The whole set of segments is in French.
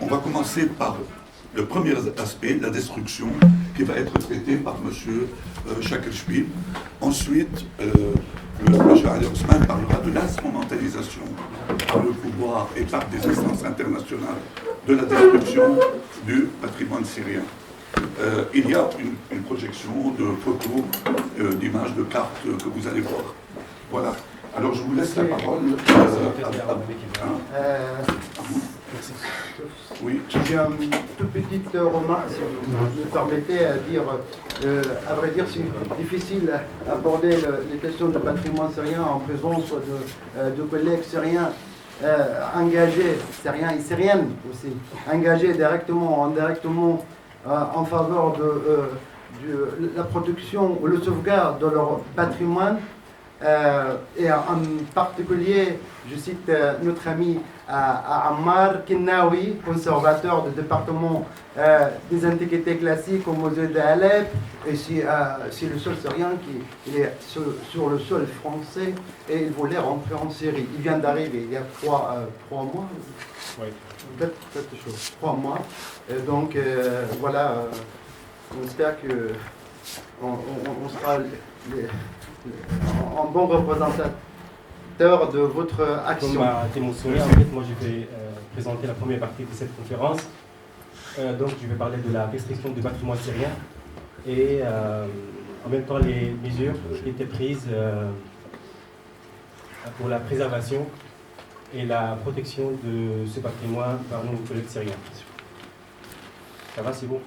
On va commencer par le premier aspect, la destruction, qui va être traité par M. Shakershvili. Ensuite, le Shah Ali Osman parlera de l'instrumentalisation par le pouvoir et par des instances internationales de la destruction du patrimoine syrien. Il y a une projection de photos, d'images, de cartes que vous allez voir. Voilà. Alors je vous laisse la parole. Oui. J'ai une toute petite remarque, si vous me permettez, à dire. À vrai dire, c'est difficile d'aborder les questions de patrimoine syrien en présence de collègues syriens engagés, syriens et syriennes aussi, engagés directement ou indirectement en faveur de la protection ou le sauvegarde de leur patrimoine. Et en particulier, je cite notre ami Ammar Kinnawi, conservateur du département des antiquités classiques au musée d'Alep, et c'est le seul Syrien qui est sur le sol français, et il voulait rentrer en Syrie. Il vient d'arriver il y a trois mois, oui. Peut-être 3 mois. Et donc voilà, on espère qu'on sera un bon représentateur de votre action. Comme a été mentionné, en fait, moi je vais présenter la première partie de cette conférence. Donc je vais parler de la restriction du patrimoine syrien et en même temps les mesures qui étaient prises pour la préservation et la protection de ce patrimoine par nos collègues syriens. Ça va, c'est bon?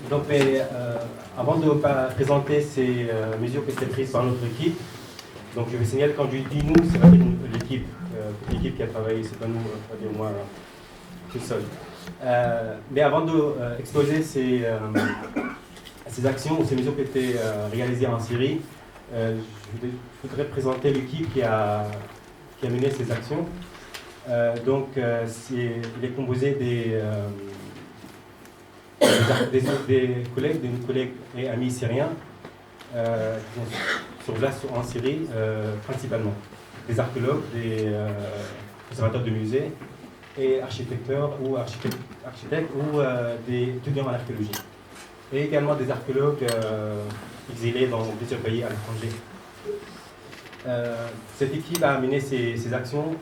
Donc, avant de présenter ces mesures qui étaient prises par notre équipe, donc je vais signaler quand je dis nous, c'est l'équipe qui a travaillé, c'est pas nous, pas dire moi tout seul. Mais avant d'exposer ces actions ou ces mesures qui étaient réalisées en Syrie, je voudrais présenter l'équipe qui a mené ces actions. Donc, il est composé des collègues et amis syriens qui sont sur place en Syrie, principalement. Des archéologues, des conservateurs de musées et architectes ou des étudiants en archéologie. Et également des archéologues exilés dans plusieurs pays à l'étranger. Cette équipe a mené ces actions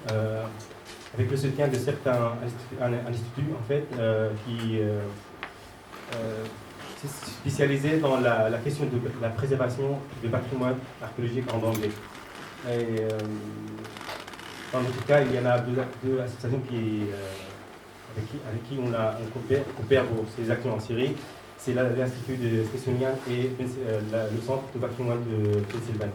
avec le soutien de certains instituts en fait, qui spécialisé dans la question de la préservation du patrimoine archéologique en danger. Et dans notre cas, il y en a deux associations avec qui on coopère pour ces actions en Syrie. C'est l'Institut de Smithsonian et le Centre de patrimoine de Pennsylvanie.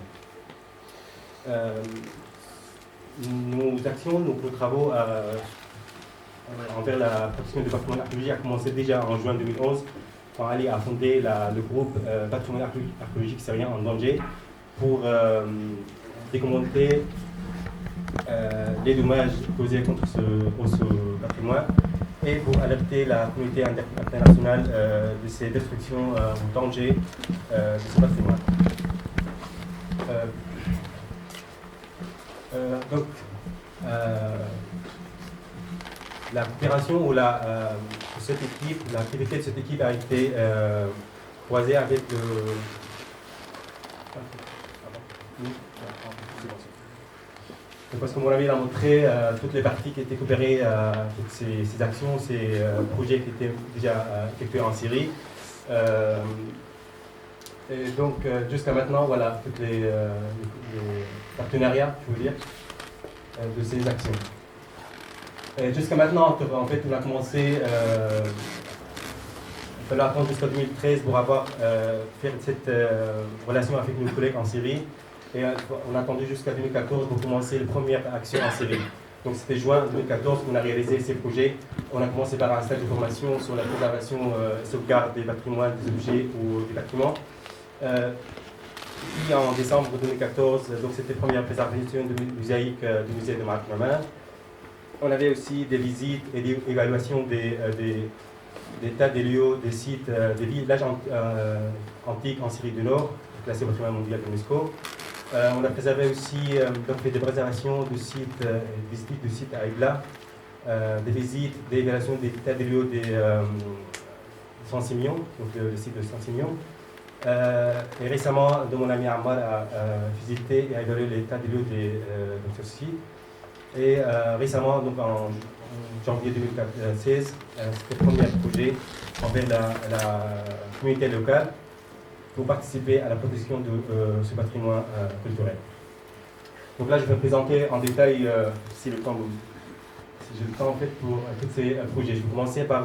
Nos actions, nos travaux envers la protection du patrimoine archéologique a commencé déjà en juin 2011 quand Ali a fondé le groupe Patrimoine archéologique syrien en danger pour documenter les dommages causés contre ce patrimoine et pour alerter la communauté internationale de ces destructions ou dangers de ce patrimoine. Donc, la coopération ou cette équipe, l'activité de cette équipe a été croisée avec parce que mon ami a montré toutes les parties qui étaient coopérées, toutes ces actions, ces projets qui étaient déjà effectués en Syrie. Et donc, jusqu'à maintenant, voilà, tous les partenariats, je veux dire, de ces actions. Jusqu'à maintenant, en fait, on a commencé, il fallait attendre jusqu'en 2013 pour faire cette relation avec nos collègues en Syrie. Et on a attendu jusqu'à 2014 pour commencer les premières actions en Syrie. Donc c'était juin 2014 qu'on a réalisé ces projets. On a commencé par un stage de formation sur la préservation et sauvegarde des patrimoines, des objets ou des bâtiments. Puis en décembre 2014, donc c'était la première présentation de mosaïque du musée de Marc-Norman. On avait aussi des visites et des évaluations des tas de lieux, des sites, des villages antiques en Syrie du Nord, classés au patrimoine mondial de l'UNESCO. On a préservé aussi donc fait des préservations de sites, des visites de sites à Ibla, des visites, des évaluations des tas de lieux des Saint-Simeon, donc le site de Saint-Simeon. Et récemment, mon ami Ammar a visité et a évalué l'état des lieux de ce site. Et récemment, donc en janvier 2016, c'était le premier projet envers la communauté locale pour participer à la protection de ce patrimoine culturel. Donc là, je vais présenter en détail, si j'ai le temps en fait pour tous ces projets. Je vais commencer par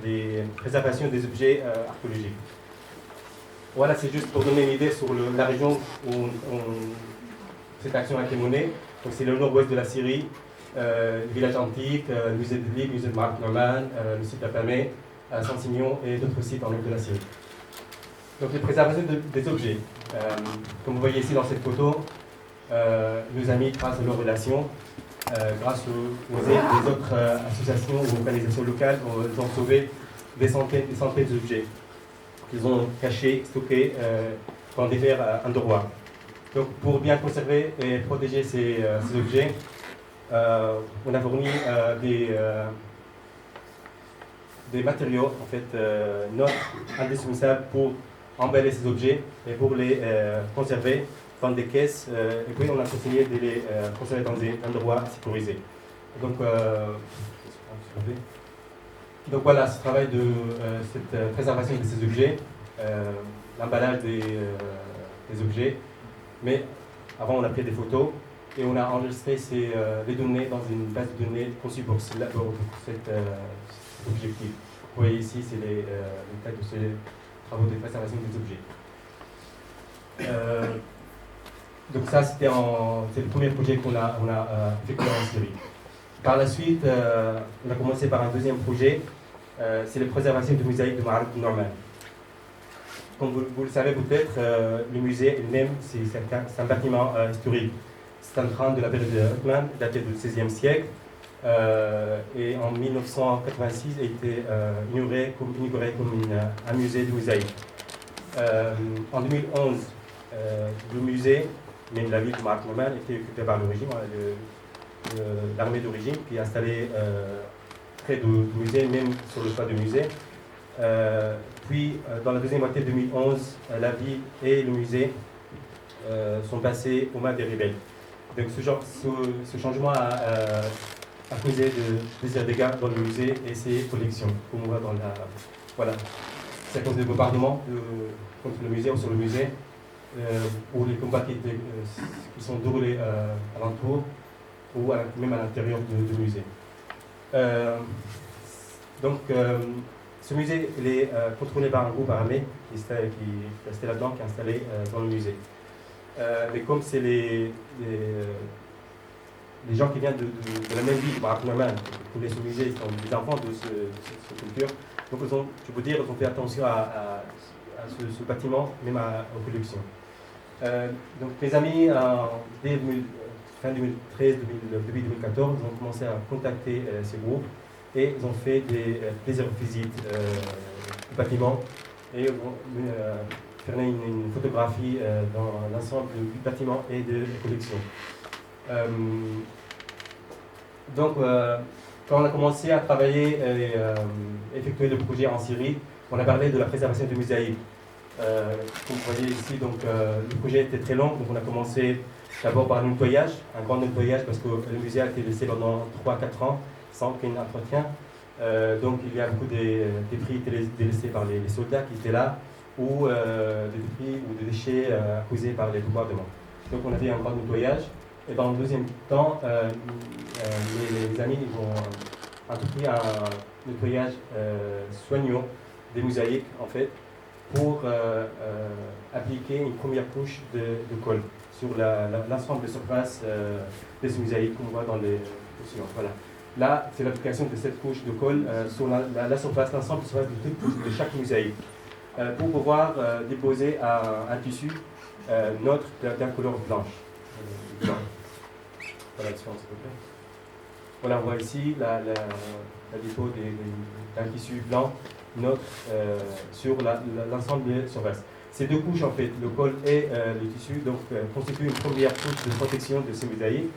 les préservations des objets archéologiques. Voilà, c'est juste pour donner une idée sur la région où cette action a été menée. Donc c'est le nord-ouest de la Syrie, le village antique, le musée de Lille, le musée de Marc-Norman, le site d'Apamé, Saint-Simeon et d'autres sites en nord de la Syrie. Donc les préservations des objets. Comme vous voyez ici dans cette photo, nos amis tracent leurs relations. Grâce aux aides des autres associations ou organisations locales, ils ont sauvé des centaines d'objets qu'ils ont cachés, stockés dans divers endroits. Donc pour bien conserver et protéger ces objets, on a fourni des matériaux en fait, non indispensables pour emballer ces objets et pour les conserver dans des caisses, et puis on a continué de les conserver dans des endroits sécurisés. Donc voilà, ce travail de cette préservation de ces objets, l'emballage des objets, mais avant on a pris des photos et on a enregistré les données dans une base de données conçue pour cet objectif. Vous voyez ici, c'est les cas de ces travaux de préservation des objets. Donc ça, c'est le premier projet qu'on a effectué en Syrie. Par la suite, on a commencé par un deuxième projet, c'est la préservation du mosaïque de Marc-Norman. Comme vous le savez peut-être, le musée lui-même, c'est un bâtiment historique. C'est un train de la période ottomane, daté du XVIe siècle, et en 1986 a été inauguré comme un musée de mosaïque. En 2011, le musée, même la ville de Marc-Norman, était occupée par le régime, l'armée d'origine, qui est installée près du musée, même sur le toit du musée. Puis, dans la deuxième moitié de 2011, la ville et le musée sont passés aux mains des rebelles. Donc, ce changement a causé plusieurs dégâts dans le musée et ses collections, comme on voit dans la. Voilà. C'est à cause des bombardements contre le musée ou sur le musée, ou les combats qui sont déroulés alentour ou même à l'intérieur du musée. Ce musée il est contrôlé par un groupe armé qui est resté là-dedans, qui est installé dans le musée. Mais comme c'est les gens qui viennent de la même ville, Marc-Norman, qui connaissent ce musée, ils sont des enfants de cette culture, donc je peux dire qu'ils ont fait attention à ce bâtiment, même aux collections. Donc mes amis, dès fin 2013, début 2014, ont commencé à contacter ces groupes et ils ont fait plusieurs visites du bâtiment et ont fait une photographie dans l'ensemble du bâtiment et de la collection. Donc, quand on a commencé à travailler et effectuer le projet en Syrie, on a parlé de la préservation du mosaïque. Comme vous voyez ici, donc, le projet était très long, donc on a commencé d'abord par un nettoyage, un grand nettoyage, parce que le musée a été laissé pendant 3-4 ans sans aucun entretien. Donc il y a beaucoup de débris délaissés par les soldats qui étaient là, ou des débris ou des déchets causés par les bombardements. Donc on a fait un grand nettoyage. Et dans le deuxième temps, les amis ont entrepris un nettoyage soignant des mosaïques, en fait, pour appliquer une première couche de colle sur l'ensemble des surfaces des mosaïques qu'on voit dans les options. Voilà. Là, c'est l'application de cette couche de colle sur la surface, l'ensemble de surface de chaque mosaïque. pour pouvoir déposer un tissu neutre d'un couleur blanche. Blanc. Voilà, s'il vous plaît. Voilà, on voit ici la dépôt d'un tissu blanc neutre sur l'ensemble des surfaces. Ces deux couches, en fait, le col et le tissu, donc, constituent une première couche de protection de ces mosaïques,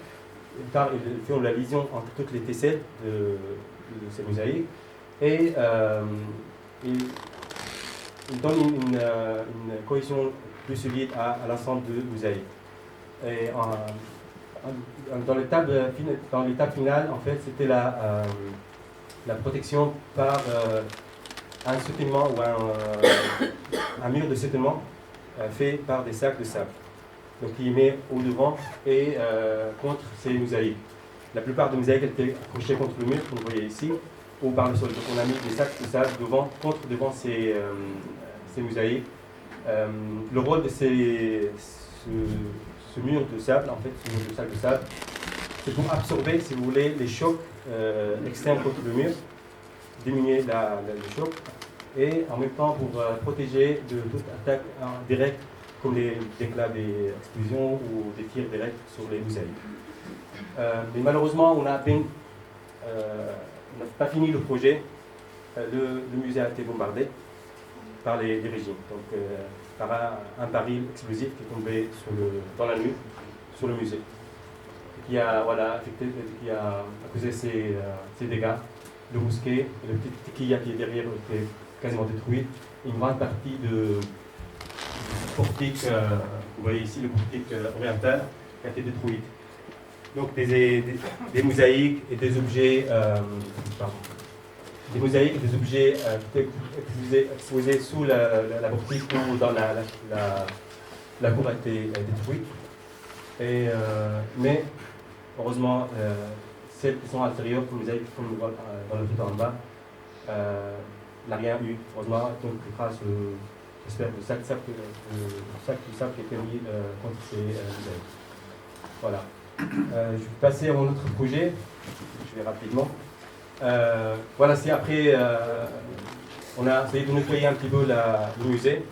car ils font la liaison entre toutes les tesselles de ces mosaïques et ils donnent une cohésion plus solide à l'ensemble de mosaïques. Et dans l'étape finale, en fait, c'était la protection par un soutènement ou un mur de soutènement fait par des sacs de sable. Donc il met au devant et contre ces mosaïques. La plupart des mosaïques étaient accrochées contre le mur, comme vous voyez ici, ou par le sol. Donc on a mis des sacs de sable devant ces mosaïques. Le rôle de ce mur de sable, en fait, ce mur de sac de sable, c'est pour absorber, si vous voulez, les chocs externes contre le mur, diminuer le choc, et en même temps pour protéger de toute attaque directe, comme les éclats d'explosion ou des tirs directs sur les mosaïques. Mais malheureusement, on n'a pas fini le projet. Le musée a été bombardé par les régimes, donc par un baril explosif qui est tombé dans la nuit sur le musée, qui a causé ces dégâts. Le mousquet, le petit tequilla qui est derrière était quasiment détruit. Une grande partie du portique, vous voyez ici le portique oriental, qui a été détruit. Donc des mosaïques et des objets, qui étaient exposés sous la portique ou dans la cour a été détruite. Mais heureusement, celles qui sont à l'intérieur, comme dans le photo en bas, n'a rien eu. Heureusement, donc grâce j'espère le sac de sable qui a été mis contre ces mosaïques. Voilà. Je vais passer à mon autre projet. Je vais rapidement. Voilà, c'est après, on a essayé de nettoyer un petit peu le musée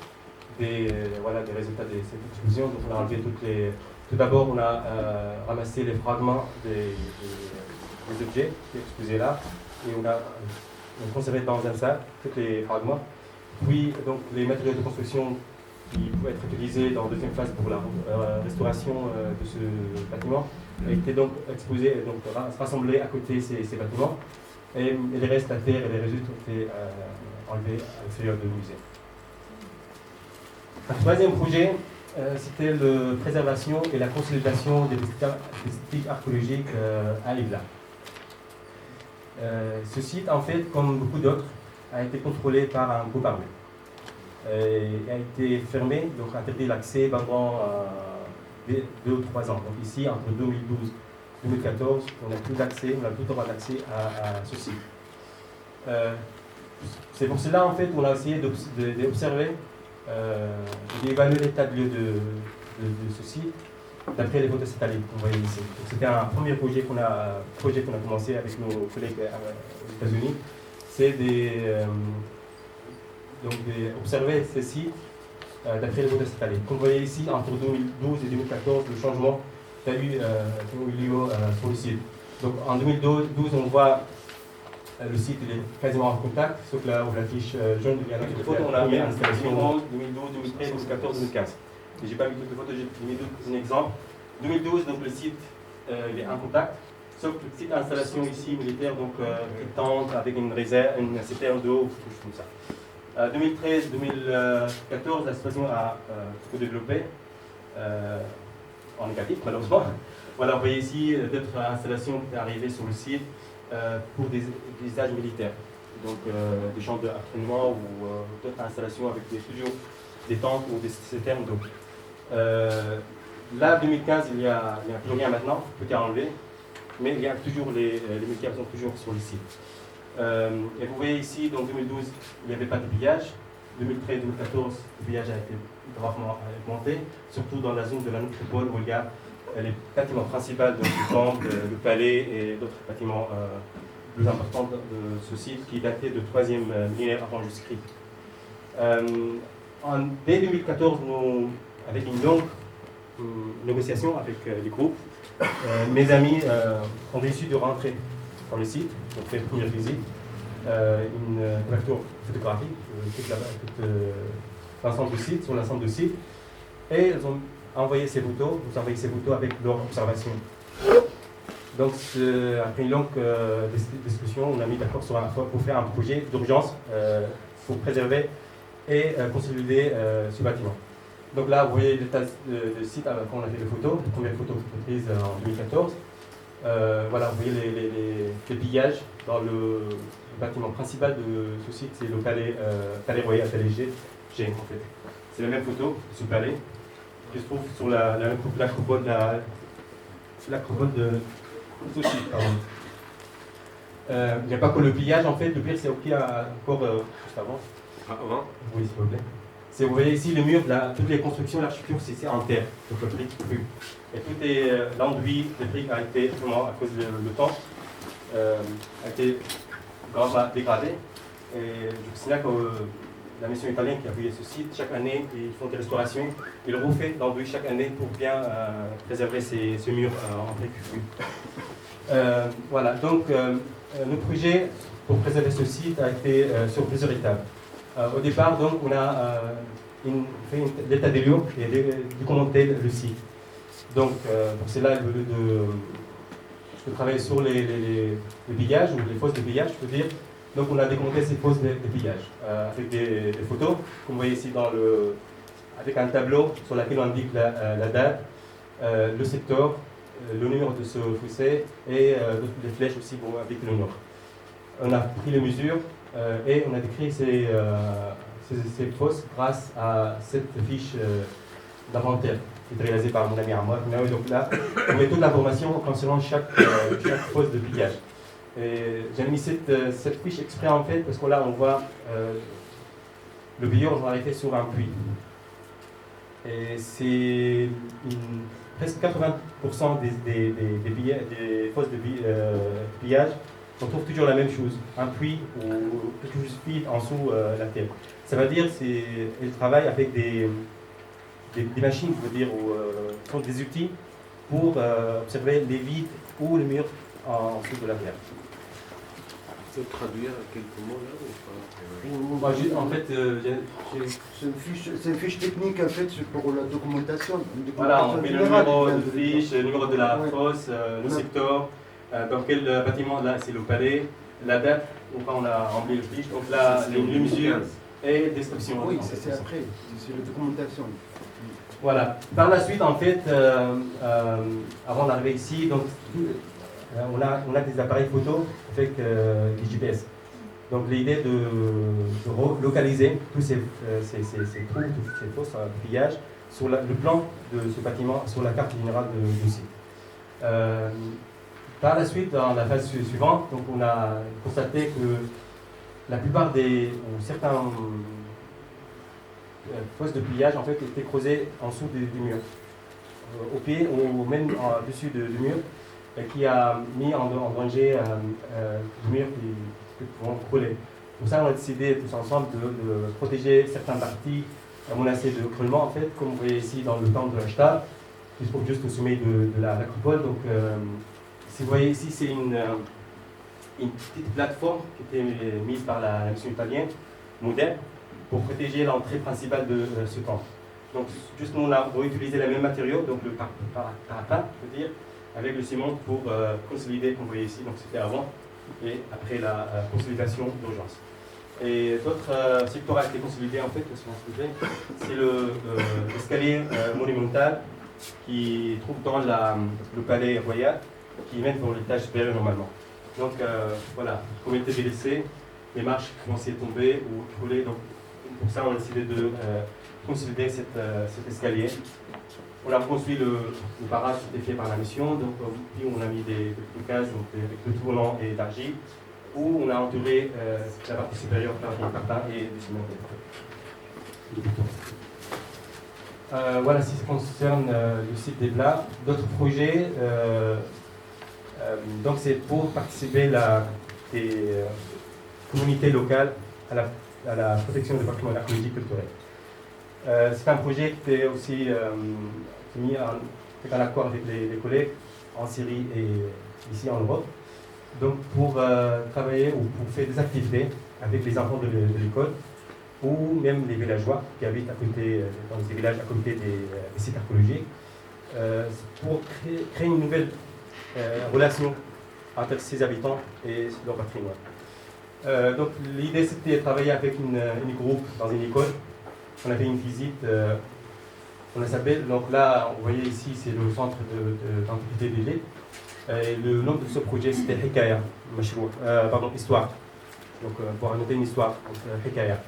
des résultats de cette exposition. Donc on a enlevé tout d'abord, on a ramassé les fragments des objets qui sont exposés là, et on a conservé dans un sac tous les fragments. Puis donc les matériaux de construction qui pouvaient être utilisés dans la deuxième phase pour la restauration de ce bâtiment étaient donc exposés et donc rassemblés à côté de ces bâtiments. Et les restes à terre et les résultats ont été enlevés à l'extérieur du musée. Un troisième projet, c'était la préservation et la consolidation des sites archéologiques à Igla. Ce site, en fait, comme beaucoup d'autres, a été contrôlé par un groupe armé. Il a été fermé, donc interdit l'accès pendant 2 ou 3 ans. Donc ici, entre 2012 et 2014, on n'a plus d'accès, on n'a plus le droit d'accès à ce site. C'est pour cela, en fait, on a essayé d'observer, d'évaluer l'état de lieu de ce site d'après les photos satellites qu'on voyait ici. C'était un premier projet qu'on a commencé avec nos collègues aux États-Unis. C'est d'observer ces sites d'après les photos satellites. Comme vous voyez ici, entre 2012 et 2014, le changement qui a eu lieu sur le site. Donc en 2012, on voit le site il est quasiment en contact, sauf là où l'affiche jaune, il y a quelques photos, on a mis l'installation 2012, 2013, 2014, 2015. Je n'ai pas mis toutes les photos, j'ai mis un exemple. 2012, donc le site il est en contact, sauf que le site d'installation ici militaire, donc tente avec une réserve, une citerne d'eau, quelque chose comme ça. 2013, 2014, la situation a beaucoup développé, en négatif malheureusement. Voilà, vous voyez ici d'autres installations qui sont arrivées sur le site pour des usages militaires. Donc des champs d'entraînement ou d'autres installations avec toujours des tentes ou des citernes d'eau. Là, 2015, il n'y a plus rien maintenant, tout est enlevé, mais il y a toujours les militaires sont toujours sur le site. Et vous voyez ici, donc 2012, il n'y avait pas de pillage. 2013-2014, le pillage a été gravement augmenté, surtout dans la zone de la nécropole où il y a les bâtiments principaux, donc le temple, le palais et d'autres bâtiments plus importants de ce site qui datait du 3e millénaire avant Jésus-Christ. Dès 2014, nous, avec une longue négociation avec les groupes, mes amis ont décidé de rentrer dans le site, donc faire une première visite, une couverture photographique, tout l'ensemble du site, sur l'ensemble du site, et ils ont envoyé ces photos, avec leur observation. Donc, après une longue discussion, on a mis d'accord pour faire un projet d'urgence pour préserver et consolider ce bâtiment. Donc là, vous voyez l'état du site quand on a fait les photos, les premières photos prises en 2014. Voilà, vous voyez les pillages dans le bâtiment principal de ce site, c'est le palais royal, palais G en fait. C'est la même photo de ce palais qui se trouve sur l'acropole de ce site. Il n'y a pas que le pillage en fait, le pire c'est encore juste avant. Avant. Oui, s'il vous plaît. Vous voyez ici le mur, toutes les constructions, l'architecture, c'est en terre, donc le brique cru. Et tout est l'enduit des briques a été, vraiment, à cause du temps, a été grandement dégradé. Et c'est là que la mission italienne qui a appuyé ce site, chaque année, ils font des restaurations. Ils refont l'enduit chaque année pour bien préserver ce mur en brique cru. Voilà, donc le projet pour préserver ce site a été sur plusieurs étapes. Au départ, donc, on a fait l'état des lieux et documenté le site. Donc, pour cela, je peux travailler sur les pillages, ou les fosses de pillage, je peux dire. Donc, on a documenté ces fosses de pillage avec des photos, comme vous voyez ici, avec un tableau sur lequel on indique la date, le secteur, le numéro de ce fossé et les flèches aussi avec le numéro. On a pris les mesures. Et on a décrit ces fosses grâce à cette fiche d'inventaire qui est réalisée par mon ami Ammar. Donc là, on met toute l'information concernant chaque fosse de pillage. J'ai mis cette fiche exprès en fait parce que là on voit le pillage arrêté sur un puits. Et c'est presque 80% des fosses de pillage. On trouve toujours la même chose, un puits ou quelque chose vide en dessous la terre. Ça veut dire qu'elle travaille avec des machines, je veux dire, ou des outils pour observer les vides ou les murs en dessous de la terre. Tu peux traduire quelques mots là ou pas? En fait, c'est une fiche technique en fait pour la documentation. Voilà, on met le numéro de fiche, le numéro de la fosse, le secteur. Dans quel bâtiment, là, c'est le palais, la date, quand on a rempli le fiche, donc là, les mesures et description. Oui, c'est après, c'est la documentation. Voilà. Par la suite, en fait, avant d'arriver ici, donc, on a des appareils photo avec des GPS. Donc l'idée de localiser tous ces trous, toutes ces fosses de pillage sur le plan de ce bâtiment, sur la carte générale du site. Par la suite, dans la phase suivante, donc on a constaté que la plupart ou certains fosses de pillage en fait étaient creusées en dessous du mur, au pied ou même au-dessus du mur, et qui a mis en danger le mur qui pouvait couler. Pour ça, on a décidé tous ensemble de protéger certaines parties menacées de croulement, en fait, comme vous voyez ici dans le temple de l'Ashtar, qui se trouve juste au sommet de l'acropole. Donc, si vous voyez ici, c'est une petite plateforme qui était mise par la mission italienne, moderne, pour protéger l'entrée principale de ce temple. Donc, juste nous, on a utilisé les mêmes matériaux, donc le parapet, je veux dire, avec le ciment pour consolider, comme vous voyez ici, donc c'était avant et après la consolidation d'urgence. Et d'autres secteurs a été consolidé en fait, c'est l'escalier monumental qui trouve dans le palais royal, qui mène pour l'étage supérieur normalement. Donc voilà, comme il était blessé, les marches commençaient à tomber ou couler. Donc pour ça, on a décidé de consolider cet escalier. On a construit le barrage qui était fait par la mission. Donc puis on a mis des cases avec le tournant et d'argile, où on a entouré la partie supérieure par des cartons et du ciment. Voilà ce qui concerne le site des Blats. D'autres projets, donc c'est pour participer des communautés locales à la à la protection du patrimoine archéologique culturel. C'est un projet qui était aussi mis en accord avec les collègues en Syrie et ici en Europe. Donc pour travailler ou pour faire des activités avec les enfants de l'école ou même les villageois qui habitent à côté, dans ces villages à côté des sites archéologiques, pour créer une nouvelle relation entre ces habitants et leur patrimoine. Donc l'idée c'était de travailler avec une groupe dans une école. On a fait une visite, on s'appelle, donc là vous voyez ici c'est le centre d'antiquité de l'île. Le nom de ce projet c'était Hikaya, histoire. Donc pour annoncer une histoire, Hikaya.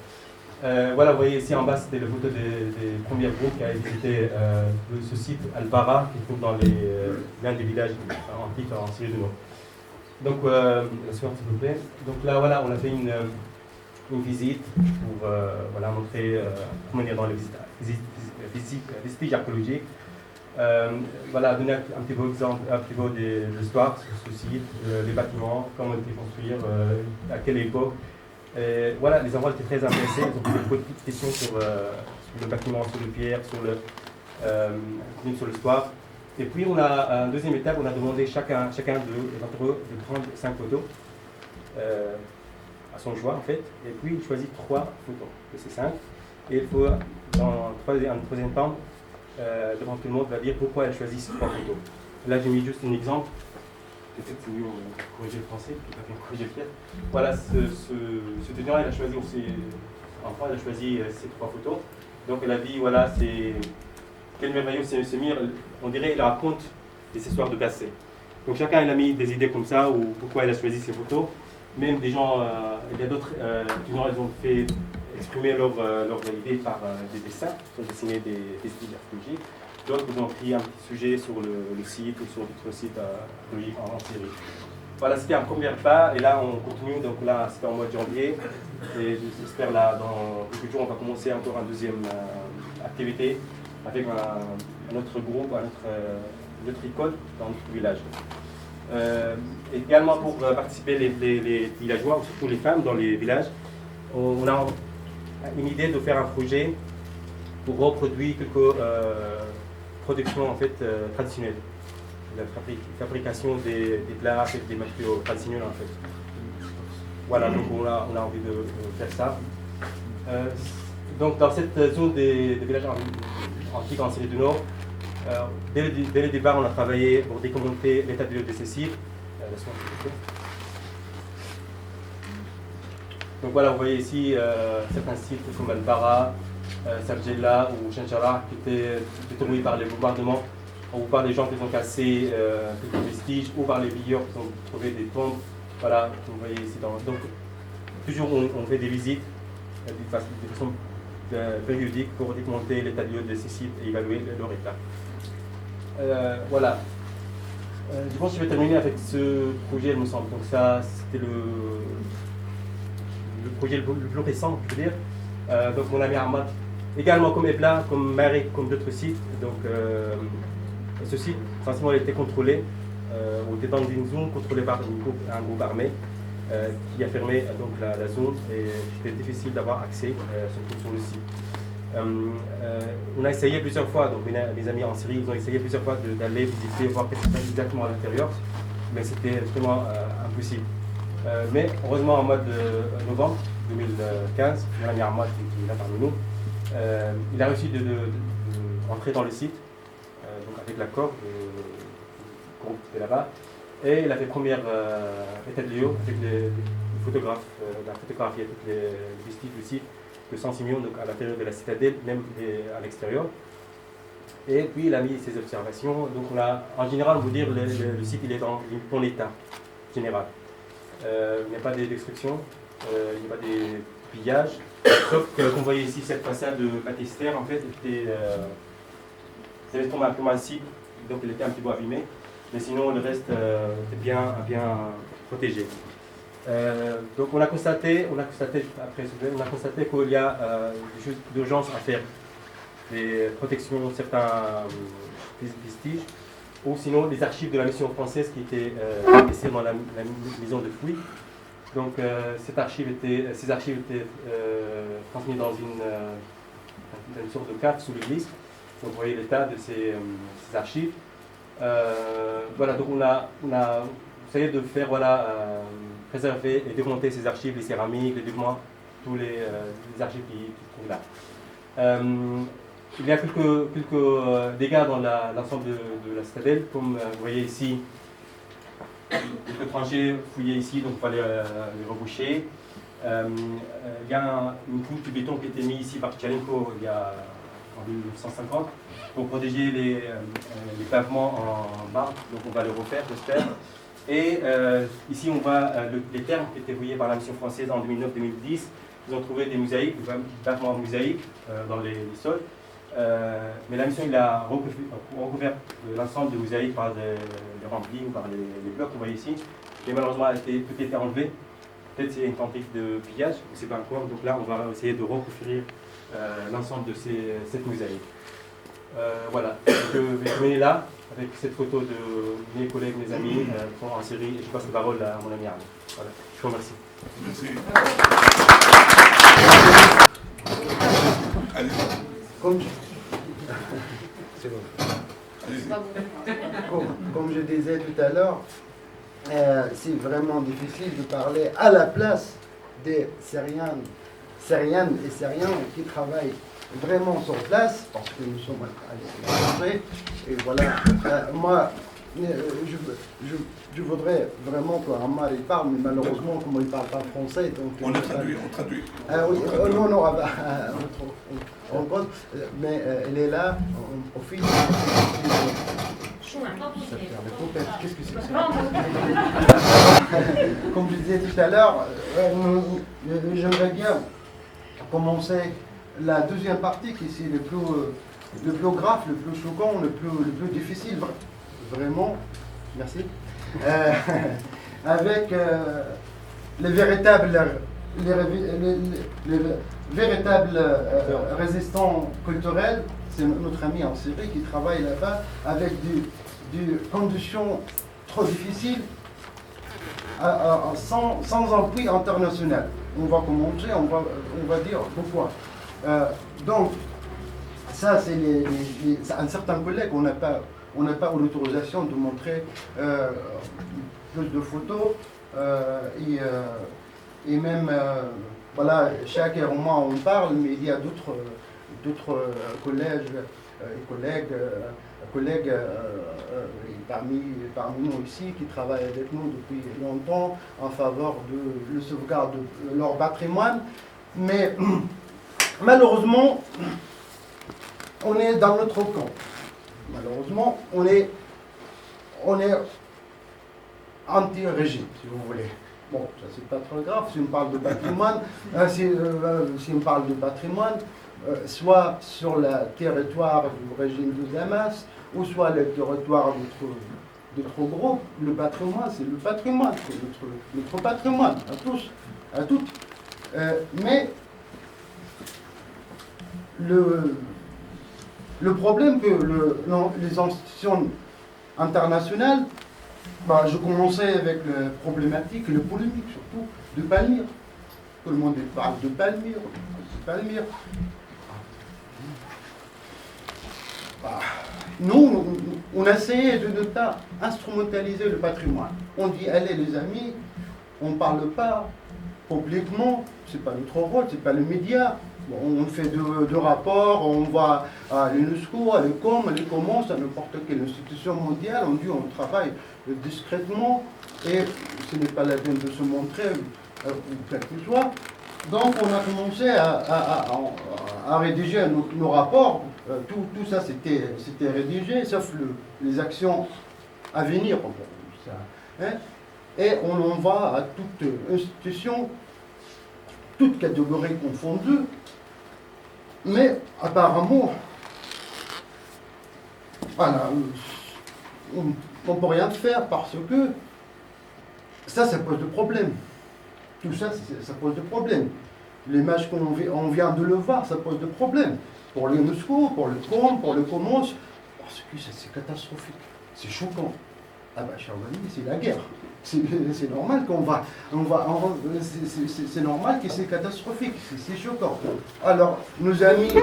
Voilà, vous voyez ici en bas c'était la photo des premiers groupes qui avaient visité ce site Al-Bara qui se trouve dans l'un des villages antiques en Syrie du Nord. Donc, la suivante s'il vous plaît. Donc là voilà, on a fait une visite pour voilà, montrer comment on est dans les vestiges archéologiques. Voilà, donner un petit peu d'exemple, un petit peu de l'histoire sur ce site, les bâtiments, comment ils étaient construits, à quelle époque. Voilà, les enfants étaient très intéressés, ils ont posé beaucoup de questions sur le bâtiment, sur le pierre, sur l'histoire. Et puis on a un deuxième étape, on a demandé chacun d'entre eux de prendre 5 photos à son choix en fait, et puis il choisit 3 photos de ces 5. Et il faut, dans un troisième temps, devant tout le monde, va dire pourquoi elle choisit ces 3 photos. Là j'ai mis juste un exemple. Peut-être c'est mieux corriger le français, plutôt qu'un corriger Pierre. Voilà, ce étudiant, il a choisi aussi, enfant, il a choisi ces 3 photos. Donc elle a dit, voilà, c'est quel merveilleux Semir, on dirait, il raconte des histoires de passé. Donc chacun il a mis des idées comme ça, ou pourquoi il a choisi ces photos. Même des gens, il y a d'autres étudiants, ils ont fait exprimer leurs idées par des dessins, ils ont dessiné des vestiges archéologiques. D'autres ils ont pris un petit sujet sur le site ou sur d'autres sites archéologiques en Syrie. Voilà, c'était un premier pas, et là on continue, donc là c'était en mois de janvier, et j'espère là dans quelques jours on va commencer encore une deuxième activité avec un autre groupe, une autre école dans notre village. Également pour participer les villageois, surtout les femmes dans les villages, on a une idée de faire un projet pour reproduire quelques productions en fait, traditionnelles. La fabrication des plats avec des matériaux traditionnels en fait. Voilà, donc on a envie de faire ça. Donc dans cette zone des villages antiques en Syrie du Nord, dès le départ on a travaillé pour décompter l'état de ces sites. Donc voilà, vous voyez ici certains sites comme Al-Bara, Sarjella ou Shanshara qui étaient détruits par les bombardements, ou par les gens qui ont cassé quelques vestiges, ou par les pilleurs qui ont trouvé des tombes. Voilà, vous voyez ici. Donc toujours on fait des visites de façon périodique pour démonter l'état de lieu de ces sites et évaluer leur état. Voilà. Je pense que je vais terminer avec ce projet, il me semble. Donc ça, c'était le projet le plus récent, je veux dire. Donc mon ami Ahmad, également comme Ebla, comme Mary, comme d'autres sites. Donc ce site, essentiellement, il était contrôlé, ou était dans une zone contrôlée par un groupe armé qui a fermé donc, la zone, et c'était difficile d'avoir accès surtout sur le site. On a essayé plusieurs fois, donc mes amis en Syrie, ils ont essayé plusieurs fois d'aller visiter, voir ce qui se passe exactement à l'intérieur, mais c'était vraiment impossible. Mais heureusement, en mois de novembre 2015, mon ami Ahmad, qui est là parmi nous, il a réussi de rentrer dans le site, donc avec l'accord du groupe qui était là-bas, et il a fait première état de lieu avec les photographes, il a photographié tous les vestiges du site de Saint-Simeon, donc à l'intérieur de la citadelle, même à l'extérieur. Et puis il a mis ses observations. Donc on a, en général, on peut dire le site il est dans bon état général. Il n'y a pas de destruction, il n'y a pas de pillage. Sauf que, comme vous voyez ici, cette façade de baptistère, en fait, c'était tombé un peu massif, donc elle était un petit peu abîmée. Mais sinon, le reste était bien protégé. Donc on a constaté qu'il y a des choses d'urgence à faire, des protections de certains vestiges, ou sinon les archives de la mission française qui étaient laissées dans la maison de fouilles. Donc ces archives étaient transmises dans une sorte de cave sous l'église. Donc vous voyez l'état de ces archives. Voilà, donc on a essayé de faire, préserver et démonter ces archives, les céramiques, les documents, tous les archives qui se trouvent là. Il y a quelques dégâts dans l'ensemble de la citadelle, comme vous voyez ici. Quelques tranchées fouillées ici, donc il fallait les reboucher. Il y a une couche de béton qui a été mise ici par Tchalenko en 1950 pour protéger les pavements en marbre, donc on va le refaire, j'espère. Et ici on voit les termes qui étaient fouillés par la mission française en 2009-2010. Ils ont trouvé des mosaïques, des pavements mosaïques dans les sols. Mais la mission il a recouvert l'ensemble des mosaïques par des remplis ou par les blocs que vous voyez ici. Mais malheureusement, tout a été enlevé. Peut-être c'est une tentative de pillage, je ne sais pas encore. Donc là, on va essayer de recouvrir l'ensemble de cette mosaïque. Voilà, je vais terminer là avec cette photo de mes collègues, mes amis en série. Et je passe la parole à mon ami Arnaud. Voilà, je vous remercie. Merci. Allez. Comme je disais tout à l'heure, c'est vraiment difficile de parler à la place des Syriennes et Syriens qui travaillent vraiment sur place, parce que nous sommes à l'étranger. Et voilà, moi, je voudrais vraiment qu'Ammar il parle, mais malheureusement, comme il ne parle pas français, donc... On traduit. Ah oui, non, on compte, mais elle est là, on profite. Qu'est-ce que c'est que ça? Comme je disais tout à l'heure, j'aimerais bien commencer la deuxième partie, qui est le plus grave, le plus choquant, le plus difficile, vraiment, merci, avec les véritables résistants culturels. C'est notre ami en Syrie qui travaille là-bas avec des conditions trop difficiles, sans appui international. On va commencer, on va dire pourquoi. Donc, ça, c'est un certain collègue, on n'a pas l'autorisation de montrer plus de photos et même, voilà, chaque mois on parle, mais il y a d'autres collègues parmi nous ici qui travaillent avec nous depuis longtemps en faveur de la sauvegarde de leur patrimoine. Mais malheureusement, on est dans notre camp. Malheureusement, on est anti-régime, si vous voulez. Bon, ça c'est pas trop grave si on parle de patrimoine, si on parle de patrimoine, soit sur le territoire du régime de Damas, ou soit le territoire d'autres groupes. Le patrimoine, c'est le patrimoine, c'est notre patrimoine, à tous, à toutes. Mais le problème que les institutions internationales, je commençais avec la problématique, le polémique surtout, de Palmyre. Tout le monde parle de Palmyre, Nous, on essayait de ne pas instrumentaliser le patrimoine. On dit, allez les amis, on ne parle pas publiquement, c'est pas notre rôle, c'est pas le média. Bon, on fait deux rapports, on va à l'UNESCO, à l'ECOM, à l'ECOMOS, à n'importe quelle institution mondiale, on dit on travaille discrètement et ce n'est pas la peine de se montrer, ou quel que soit. Donc on a commencé à rédiger nos rapports, tout ça c'était rédigé, sauf les actions à venir. Et on envoie à toute institution, toute catégorie confondue, mais apparemment, voilà, on ne peut rien faire parce que ça pose de problème. Tout ça, ça pose de problème. L'image qu'on vient de le voir, ça pose de problème. Pour l'UNESCO, pour le COM, pour le COMOS, parce que c'est catastrophique, c'est choquant. Ah ben, chers amis, c'est la guerre. C'est normal c'est normal que c'est catastrophique, c'est choquant. Alors, nos amis,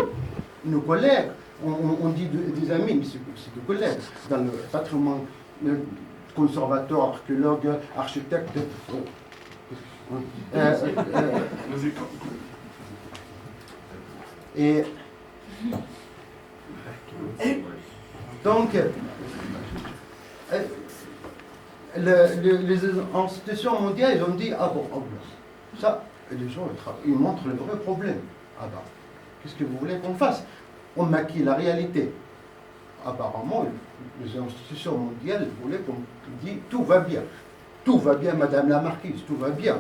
nos collègues, on dit des amis, mais c'est des collègues, dans le patrimoine conservateur, archéologue, architecte. Et donc, les institutions mondiales, ils ont dit, ah bon, ça, et les gens, ils montrent le vrai problème. Ah ben, qu'est-ce que vous voulez qu'on fasse? On maquille la réalité. Apparemment, les institutions mondiales voulaient qu'on dise, tout va bien. Tout va bien, Madame la Marquise, tout va bien.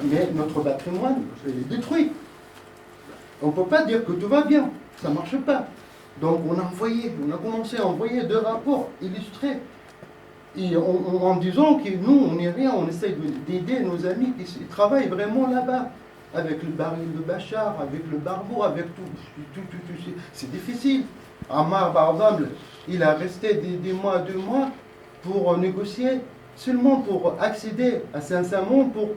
Mais notre patrimoine est détruit. On ne peut pas dire que tout va bien, ça ne marche pas. Donc on a commencé à envoyer 2 rapports illustrés. Et en disant que nous, on n'est rien, on essaie d'aider nos amis qui travaillent vraiment là-bas, avec le baril de Bachar, avec le barbeau, avec tout. C'est difficile. Ammar, par exemple, il a resté des mois, 2 mois pour négocier, seulement pour accéder à Saint-Samon, pour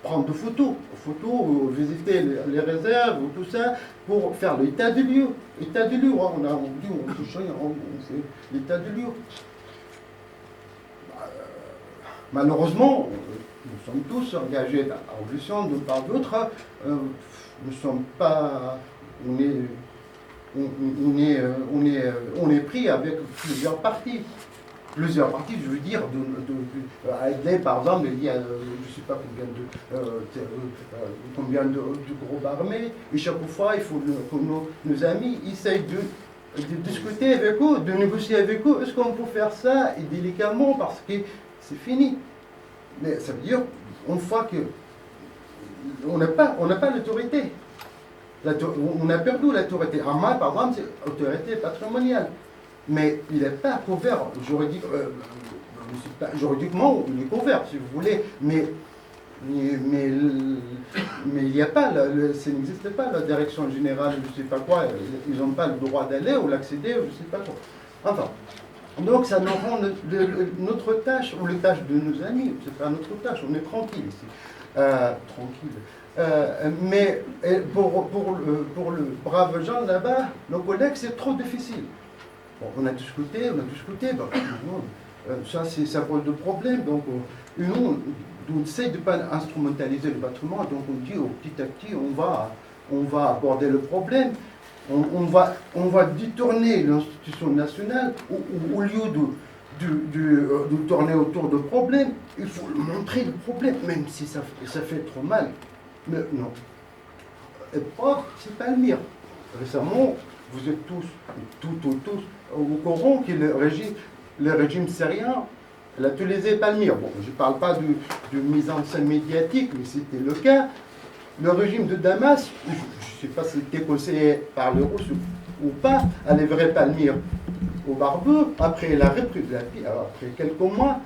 prendre des photos, visiter les réserves, tout ça, pour faire l'état des lieux. L'état des lieux, on touche rien, on fait l'état des lieux. Malheureusement, nous sommes tous engagés dans la révolution de part d'autre. Nous ne sommes pas. On est pris avec plusieurs partis. Plusieurs parties, je veux dire, à Adelaide, par exemple, il y a, je ne sais pas combien de groupes armés, et chaque fois, il faut que nos amis essayent de discuter avec eux, de négocier avec eux. Est-ce qu'on peut faire ça, et délicatement, parce que c'est fini. Mais ça veut dire, une fois que on n'a pas l'autorité. On a perdu l'autorité. Ammar, par exemple, c'est autorité patrimoniale. Mais il n'est pas couvert juridiquement, il est couvert, si vous voulez, mais il n'y a pas, ça n'existe pas la direction générale, je ne sais pas quoi, ils n'ont pas le droit d'aller ou l'accéder, je ne sais pas quoi. Enfin, donc ça nous rend notre tâche, ou les tâches de nos amis, c'est pas notre tâche, on est tranquille ici. Mais pour le brave Jean là-bas, nos collègues, c'est trop difficile. Bon, on a discuté, bon, ça pose de problèmes, donc nous, on essaie de ne pas instrumentaliser le bâtiment, donc on dit petit à petit, on va aborder le problème, on va détourner l'institution nationale, au lieu de tourner autour de problèmes, il faut montrer le problème, même si ça fait trop mal. Mais non. Et pas, c'est pas le mire. Récemment, vous êtes tous au courant que le régime syrien a utilisé Palmyre. Bon, je ne parle pas de mise en scène médiatique, mais c'était le cas. Le régime de Damas, je ne sais pas si c'était conseillé par le Russe ou pas, a livré Palmyre au barbeux. Après, il a repris de la vie, après quelques mois.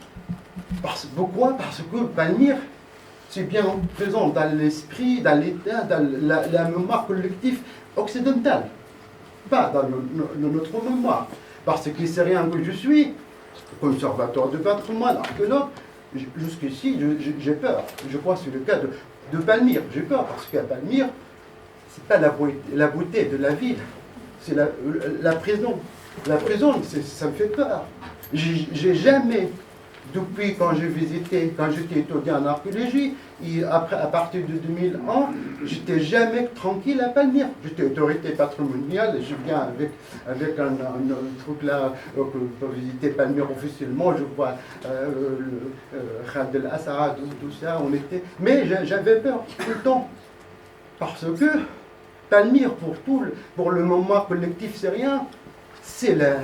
Pourquoi? Parce que Palmyre, c'est bien présent dans l'esprit, dans l'état, dans la mémoire collective occidentale. Pas dans notre mémoire. Parce que les Syriens que je suis, conservateur de patrimoine, archéologue, jusqu'ici, j'ai peur. Je crois que c'est le cas de Palmyre. J'ai peur parce qu'à Palmyre, c'est pas la beauté de la ville, c'est la prison. La prison, ça me fait peur. J'ai jamais, depuis quand j'étais étudiant en archéologie, et après, à partir de 2001, j'étais jamais tranquille à Palmyre. J'étais autorité patrimoniale, je viens avec un truc là, pour visiter Palmyre officiellement, je vois Khaled el-Assad, tout ça, mais j'avais peur tout le temps. Parce que Palmyre, pour le mémoire collectif syrien, c'est la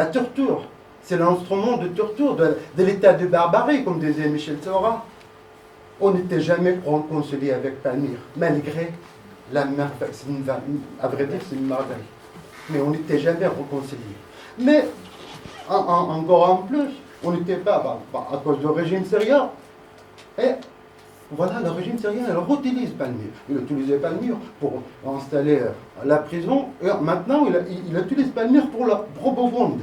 torture. C'est l'instrument de torture de l'état de barbarie, comme disait Michel Sora. On n'était jamais réconcilié avec Palmyre, malgré la merveille. À vrai dire, c'est une merveille. Mais on n'était jamais réconcilié. Mais, encore en plus, on n'était pas, à cause du régime syrien. Et voilà, le régime syrien, il utilise Palmyre. Il utilisait Palmyre pour installer la prison, et maintenant il utilise Palmyre pour la propagande,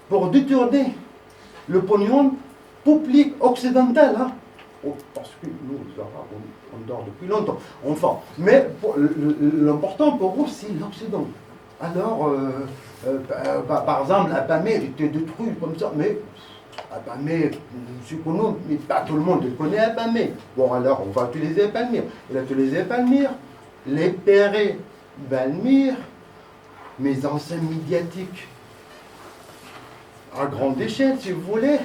pour détourner le pognon public occidental. Hein. Parce que nous, les Arabes, on dort depuis longtemps. Enfin, mais l'important pour eux, c'est l'Occident. Alors, par exemple, Abamé était détruit comme ça, mais Abamé, je connais, mais pas tout le monde connaît Abamé. Bon, alors, on va utiliser Palmyre. Il a utilisé Palmyre, les Pérés, Palmyre, mes anciens médiatiques, à grande échelle, si vous voulez.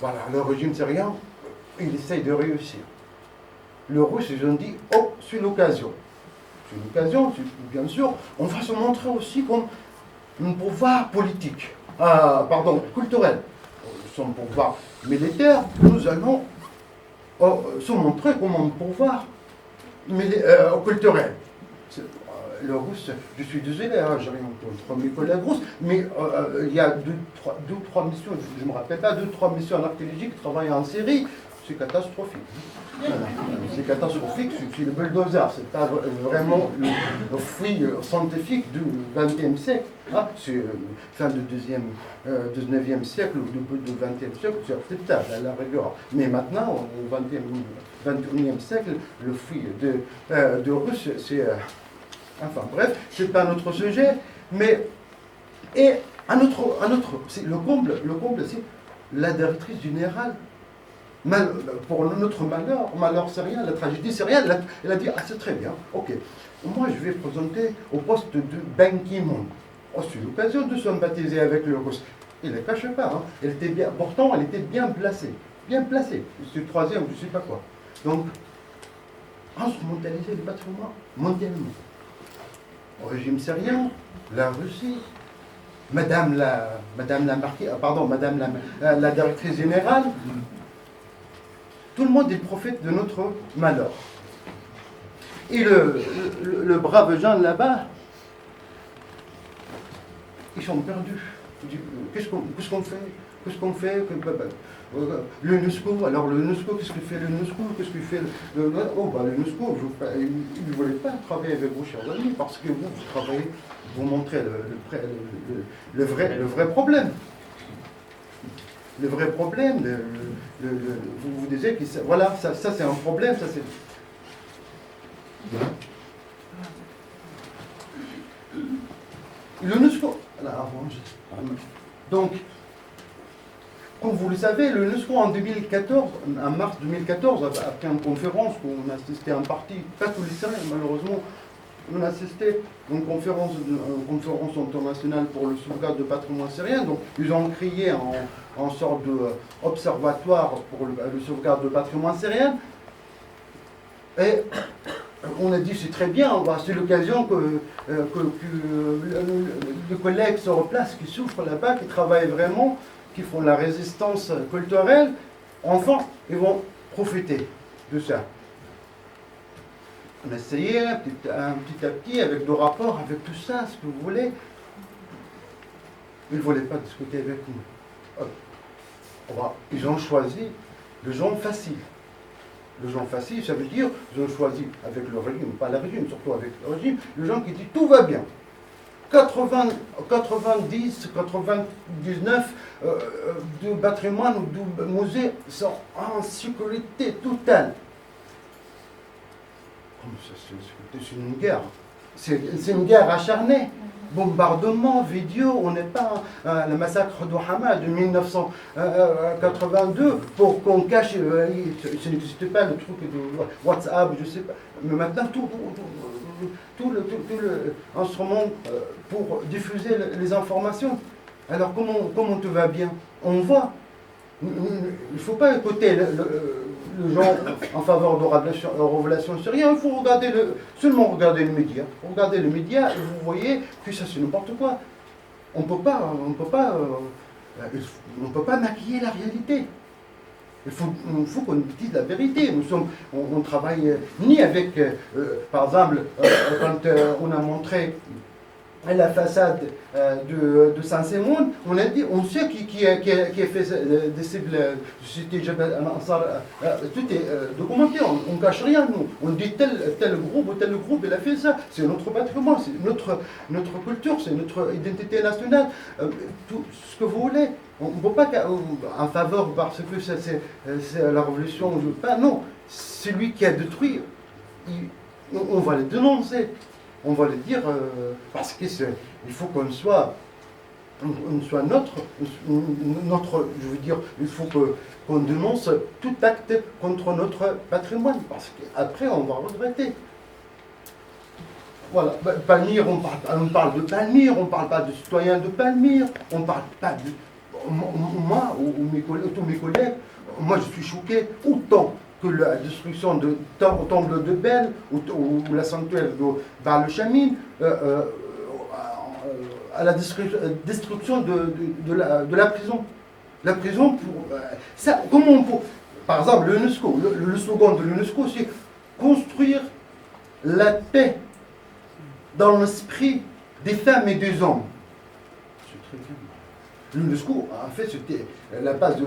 Voilà, le régime syrien, il essaye de réussir. Le Russe, ils ont dit, oh, c'est l'occasion. C'est l'occasion, bien sûr, on va se montrer aussi comme un pouvoir politique, culturel. Son pouvoir militaire, nous allons se montrer comme un pouvoir culturel. Le russe, je suis désolé, hein, j'ai rien contre mes collègues russes, mais il y a deux, trois missions, je ne me rappelle pas, 2-3 missions en archéologie qui travaillent en Syrie, c'est catastrophique. Voilà. C'est catastrophique, c'est le bulldozer, c'est pas vraiment le fruit scientifique du XXe siècle. Hein. C'est fin du 19e siècle ou début du XXe siècle, c'est acceptable à la rigueur. Mais maintenant, au XXIe siècle, le fruit de russe, c'est... Enfin bref, c'est pas notre sujet, mais et un autre c'est le comble, c'est la directrice générale. Pour notre malheur syrien, la tragédie syrienne, elle a dit ah c'est très bien, ok. Moi je vais présenter au poste de Ban Ki-moon. Oh, c'est l'occasion de sympathiser avec le Russe. Il ne cache pas, hein. Elle était bien, pourtant elle était bien placée. C'est le troisième, je ne sais pas quoi. Donc, instrumentaliser le patrimoine mondialement. Au régime syrien, la Russie, Madame la directrice générale, tout le monde est prophète de notre malheur. Et le brave Jean là-bas, ils sont perdus. Qu'est-ce qu'on fait L'UNESCO, alors l'UNESCO, qu'est-ce que fait l'UNESCO? Qu'est-ce que fait l'UNESCO, il ne voulait pas travailler avec vous, chers amis, parce que vous travaillez, vous montrez le vrai problème. Le vrai problème, vous vous disiez que voilà, ça c'est un problème, ça c'est... L'UNESCO, donc, comme vous le savez, l'UNESCO en 2014, en mars 2014, après une conférence où on assistait en partie, pas tous les Syriens malheureusement, on assistait à une conférence internationale pour le sauvegarde de patrimoine syrien, donc ils ont créé en sorte d'observatoire pour le sauvegarde de patrimoine syrien, et on a dit c'est très bien, c'est l'occasion que les collègues sur place qui souffrent là-bas, qui travaillent vraiment, qui font la résistance culturelle, enfin, ils vont profiter de ça. On a essayé petit à petit, avec nos rapports, avec tout ça, ce que vous voulez. Ils ne voulaient pas discuter avec nous. Ils ont choisi le genre facile. Le genre facile, ça veut dire ils ont choisi avec le régime, pas le régime, surtout avec le régime, le genre qui dit tout va bien. 90, 99 de patrimoine ou de musées sont en sécurité totale. C'est une guerre. C'est une guerre acharnée. Bombardement, vidéo, on n'est pas le massacre de Hama de 1982 pour qu'on cache, ce n'existe pas le truc de WhatsApp, je sais pas. Mais maintenant, tout le instrument pour diffuser les informations. Alors comment tout va bien? On voit. Il ne faut pas écouter le genre en faveur de révélation syrienne, il faut seulement regarder les médias. Regardez les médias et vous voyez que ça c'est n'importe quoi. On ne peut pas maquiller la réalité. Il faut qu'on dise la vérité. On travaille ni avec, par exemple, quand on a montré la façade de Saint-Simon, on sait qui a fait des cibles, c'était Jabal Ansar, tout est documenté, on ne cache rien, nous. On dit tel groupe ou tel groupe, il a fait ça. C'est notre patrimoine, c'est notre culture, c'est notre identité nationale, tout ce que vous voulez. On ne peut pas en faveur parce que c'est la révolution, non. Celui qui a détruit, on va le dénoncer. On va le dire parce que il faut qu'on soit notre, je veux dire, il faut qu'on dénonce tout acte contre notre patrimoine, parce qu'après on va regretter. Voilà, Palmyre, on parle de Palmyre, on ne parle pas de citoyens de Palmyre, on ne parle pas de... Moi, ou tous mes collègues, moi je suis choqué autant que la destruction du temple de Bel ou la sanctuaire de Baal Shamin, à la destruction de la prison. La prison, ça, comment on peut... Par exemple, l'UNESCO, le slogan de l'UNESCO, c'est construire la paix dans l'esprit des femmes et des hommes. C'est très bien. L'UNESCO, en fait, c'était la base de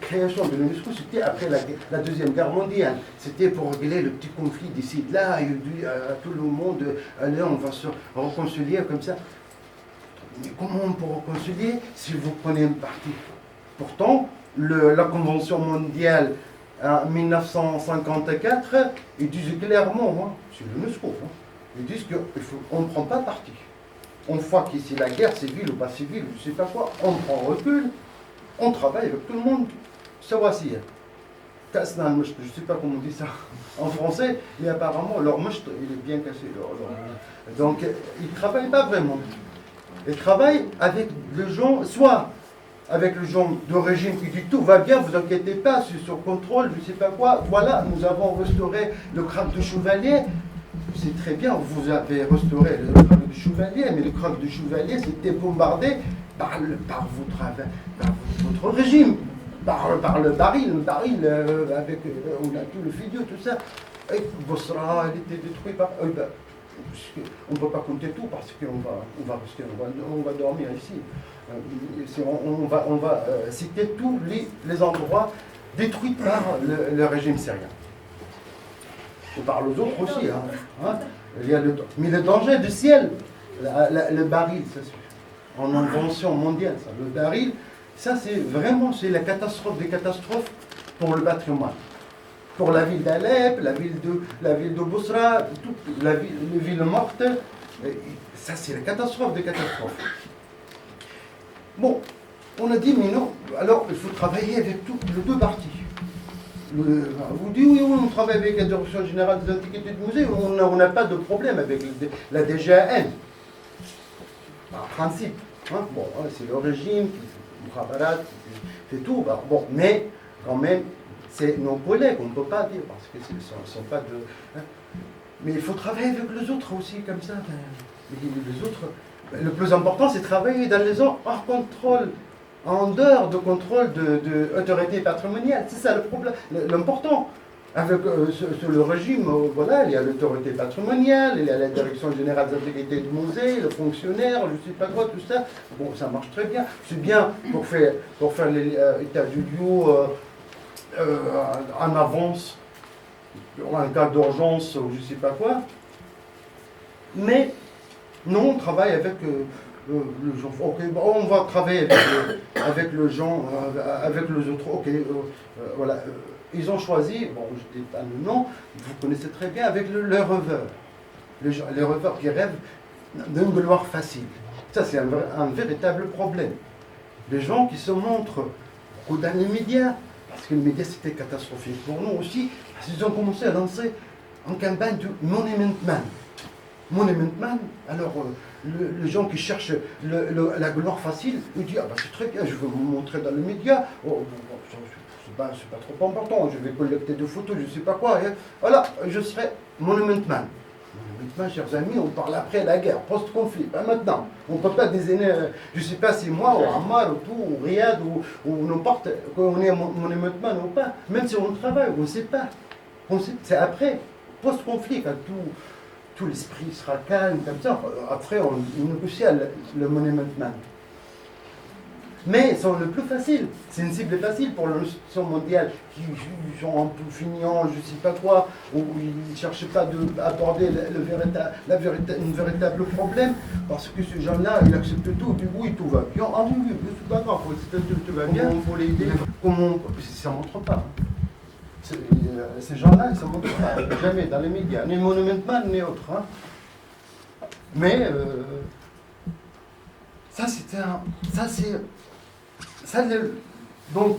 création de l'UNESCO, c'était après la Deuxième Guerre mondiale. C'était pour régler le petit conflit d'ici et de là, et à tout le monde, allez, on va se réconcilier comme ça. Mais comment on peut réconcilier si vous prenez une partie? Pourtant, la Convention mondiale en 1954, ils disent clairement, c'est l'UNESCO, ils disent qu'on ne prend pas parti. On voit qu'ici la guerre civile ou pas civile, je ne sais pas quoi, on prend recul, on travaille avec tout le monde. Ça voici. Je ne sais pas comment on dit ça en français, mais apparemment leur mouche, il est bien cassé. Donc ils ne travaillent pas vraiment. Ils travaillent avec les gens, soit avec les gens de régime qui dit tout va bien, vous inquiétez pas, c'est sur contrôle, je ne sais pas quoi. Voilà, nous avons restauré le crâne de chevalier. C'est très bien, vous avez restauré le crâne du chevalier, mais le crâne du chevalier c'était bombardé par votre régime, par le baril avec on a tout le vidéo, tout ça. Et Bosra, elle était détruite par... on ne peut pas compter tout parce qu'on va rester, on va dormir ici. On va citer tous les endroits détruits par le régime syrien. Et par les autres aussi. Il y a mais le danger du ciel, le baril, ça, en invention mondiale, ça, le baril, ça c'est vraiment la catastrophe des catastrophes pour le patrimoine. Pour la ville d'Alep, la ville de Bosra, les villes mortes, ça c'est la catastrophe des catastrophes. Bon, on a dit, mais non, alors il faut travailler avec les deux parties. Vous dites oui, on travaille avec la Direction Générale des Antiquités du Musée, on n'a pas de problème avec la DGAN. Par principe. Bon, c'est le régime, Mukhabarat, c'est tout. Bon, mais quand même, c'est nos collègues, on ne peut pas dire, parce qu'ils ne sont pas de... Mais il faut travailler avec les autres aussi, comme ça. Les autres, le plus important, c'est travailler dans les zones hors contrôle, en dehors de contrôle de autorité patrimoniale. C'est ça le problème, l'important. Avec le régime, voilà, il y a l'autorité patrimoniale, il y a la direction générale des antiquités du musée, le fonctionnaire, je ne sais pas quoi, tout ça. Bon, ça marche très bien. C'est bien pour faire l'état du lieu en avance, en cas d'urgence ou je ne sais pas quoi. Mais non, on travaille avec le gens. Ok, bon, on va travailler avec le gens, avec les autres. Ok, voilà. Ils ont choisi, bon, je ne dis pas le nom, vous connaissez très bien, avec les rêveurs. Les rêveurs qui rêvent d'une gloire facile. Ça, c'est un véritable problème. Les gens qui se montrent beaucoup dans les médias, parce que les médias, c'était catastrophique pour nous aussi, parce qu'ils ont commencé à lancer en campagne du Monument Man. Monument Man, alors les gens qui cherchent la gloire facile, ils disent, ah ben c'est très bien, je vais vous montrer dans les médias, c'est pas trop important, je vais collecter des photos, je ne sais pas quoi, et voilà, je serai Monument Man. Monument Man, chers amis, on parle après la guerre, post-conflit, pas maintenant. On ne peut pas désigner, je ne sais pas si moi, ou Ammar, ou tout, ou Riyad, ou n'importe, qu'on est Monument Man ou pas, même si on travaille, on ne sait pas. C'est après, post-conflit, quand tout l'esprit sera calme, comme ça. Après, on négocie le Monument Man. Mais c'est le plus facile, c'est une cible facile pour l'organisation mondiale qui sont un peu feignants, je ne sais pas quoi, où ils ne cherchent pas à aborder un véritable problème, parce que ces gens-là, ils acceptent tout, ils disent oui, tout va bien, ah oui, oui, tout va bien, tout va bien, il faut l'aider, ça ne montre pas. Ces gens-là, ils ne se montrent pas, jamais dans les médias, ni Monument Man, ni autres. Hein. Mais ça, donc,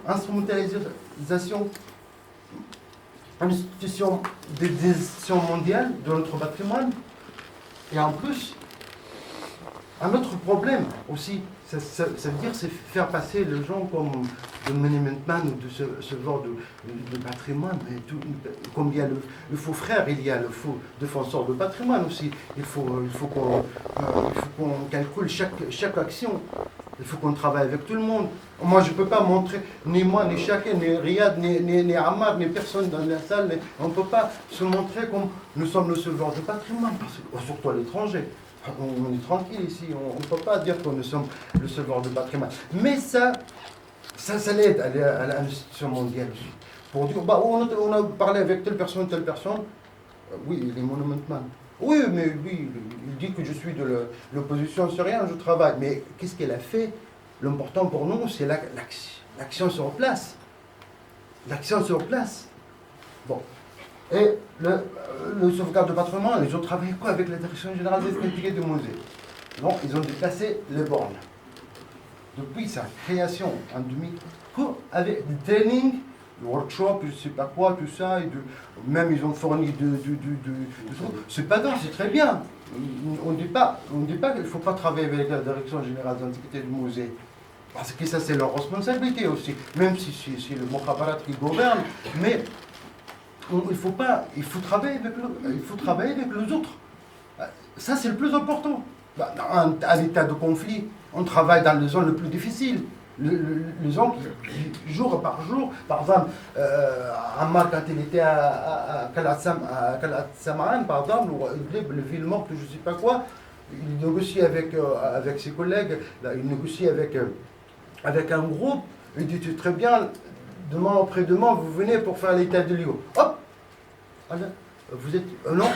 instrumentalisation, institution des décisions mondiales de notre patrimoine, et en plus, un autre problème aussi, ça veut dire c'est faire passer les gens comme le Monument Man ou de ce genre de patrimoine. Mais tout, comme il y a le faux frère, il y a le faux défenseur de patrimoine aussi. Il faut qu'on calcule chaque action. Il faut qu'on travaille avec tout le monde. Moi, je ne peux pas montrer, ni moi, ni chacun, ni Riyad, ni Ammar, ni personne dans la salle. On ne peut pas se montrer comme nous sommes le sauveur de patrimoine, surtout à l'étranger. On est tranquille ici, on ne peut pas dire que nous sommes le sauveur de patrimoine. Mais ça l'aide à l'institution mondiale aussi. Pour dire, bah, on a parlé avec telle personne, oui, il est Monument Man. Oui, mais oui, il dit que je suis de l'opposition syrienne, je travaille. Mais qu'est-ce qu'elle a fait? L'important pour nous, c'est l'action sur place. L'action sur place. Bon. Et le sauvegarde de patrimoine, ils ont travaillé quoi avec la direction générale des esthétiques du musée? Non, ils ont déplacé les bornes. Depuis sa création en 2000, avec du training, du workshop, je ne sais pas quoi, tout ça, et même ils ont fourni c'est pas grave, c'est très bien. On ne dit pas qu'il ne faut pas travailler avec la direction générale des antiquités du musée. Parce que ça, c'est leur responsabilité aussi, même si c'est le Mokhabarat qui gouverne, mais il faut travailler avec les autres. Ça, c'est le plus important. À l'état de conflit, on travaille dans les zones les plus difficiles. Les gens qui, jour par jour, par exemple, Ammar, quand il était à Kalat Samaan, par exemple, ou le ville morte, je ne sais pas quoi, il négocie avec ses collègues, il négocie avec un groupe, il dit très bien, demain après-demain, vous venez pour faire l'état de lieu. Hop! Vous êtes. Non,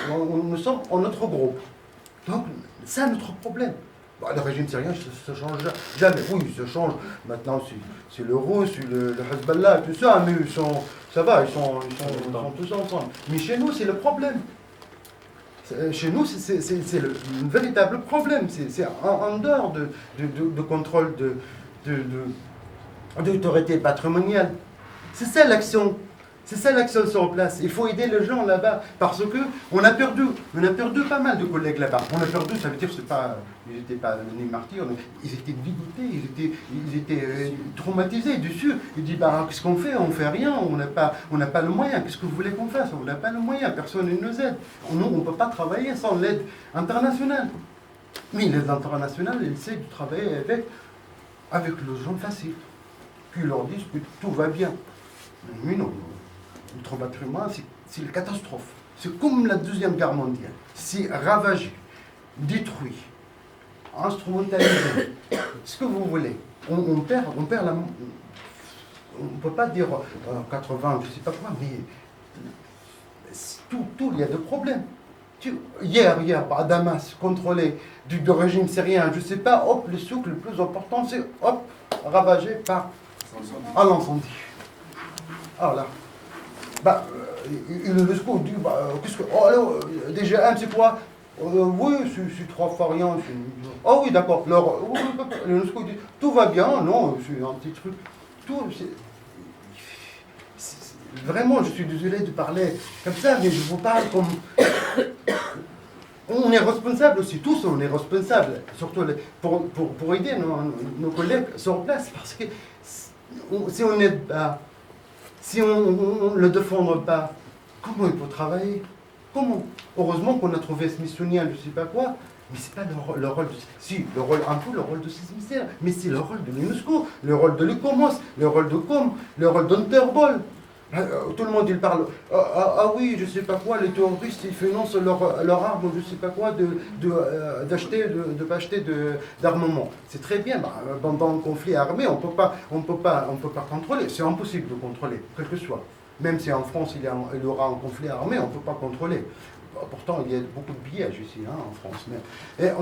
nous sommes en notre groupe. Donc, c'est notre problème. Bah, le régime syrien, ça ne change jamais. Oui, ça change. Maintenant, c'est le Rousse, le Hezbollah, tout ça, mais ça va, ils sont tous ensemble. Mais chez nous, c'est le problème. Chez nous, c'est un véritable problème. C'est en dehors de contrôle d'autorité patrimoniale. C'est ça l'action. C'est ça l'action sur place. Il faut aider les gens là-bas parce que on a perdu pas mal de collègues là-bas. On a perdu, ça veut dire ils n'étaient pas ni martyrs, ils étaient dégoûtés, ils étaient traumatisés dessus. Ils disent qu'est-ce qu'on fait? On fait rien, on n'a pas le moyen. Qu'est-ce que vous voulez qu'on fasse? On n'a pas le moyen, personne ne nous aide. Nous, on ne peut pas travailler sans l'aide internationale. Mais l'aide internationale, elle essaie de travailler avec les gens faciles, qui leur disent que tout va bien. Mais non. Notre patrimoine, c'est une catastrophe. C'est comme la Deuxième Guerre mondiale. C'est ravagé, détruit, instrumentalisé. Ce que vous voulez. On perd la... On ne peut pas dire 80, je ne sais pas quoi, mais tout, il y a des problèmes. Hier, à Damas, contrôlé du régime syrien, je ne sais pas, hop, le souk le plus important, c'est hop, ravagé par l'incendie. Alors là. Le SCO dit, qu'est-ce que... Oh, alors, DGM, c'est quoi? Oui, c'est 3 fois rien. Oh oui, d'accord. Le SCO dit, tout va bien, non, c'est un petit truc. Vraiment, je suis désolé de parler comme ça, mais je vous parle comme... On est responsable aussi, tous on est responsables, surtout pour aider nos collègues sur place, parce que si on n'aide pas, si on ne le défend pas, comment il peut travailler? Comment? Heureusement qu'on a trouvé ce missionnaire, je ne sais pas quoi, mais ce n'est pas le rôle un peu le rôle de ces ministères, mais c'est le rôle de l'UNESCO, le rôle de l'ICOMOS, le rôle de COM, le rôle d'Interpol. Tout le monde il parle. Ah oui, je sais pas quoi, les terroristes ils financent leur arme, je sais pas quoi, de pas acheter d'armement. C'est très bien. Pendant un conflit armé, on peut pas contrôler. C'est impossible de contrôler, quel que soit. Même si en France il y aura un conflit armé, on ne peut pas contrôler. Pourtant, il y a beaucoup de pillages ici, en France.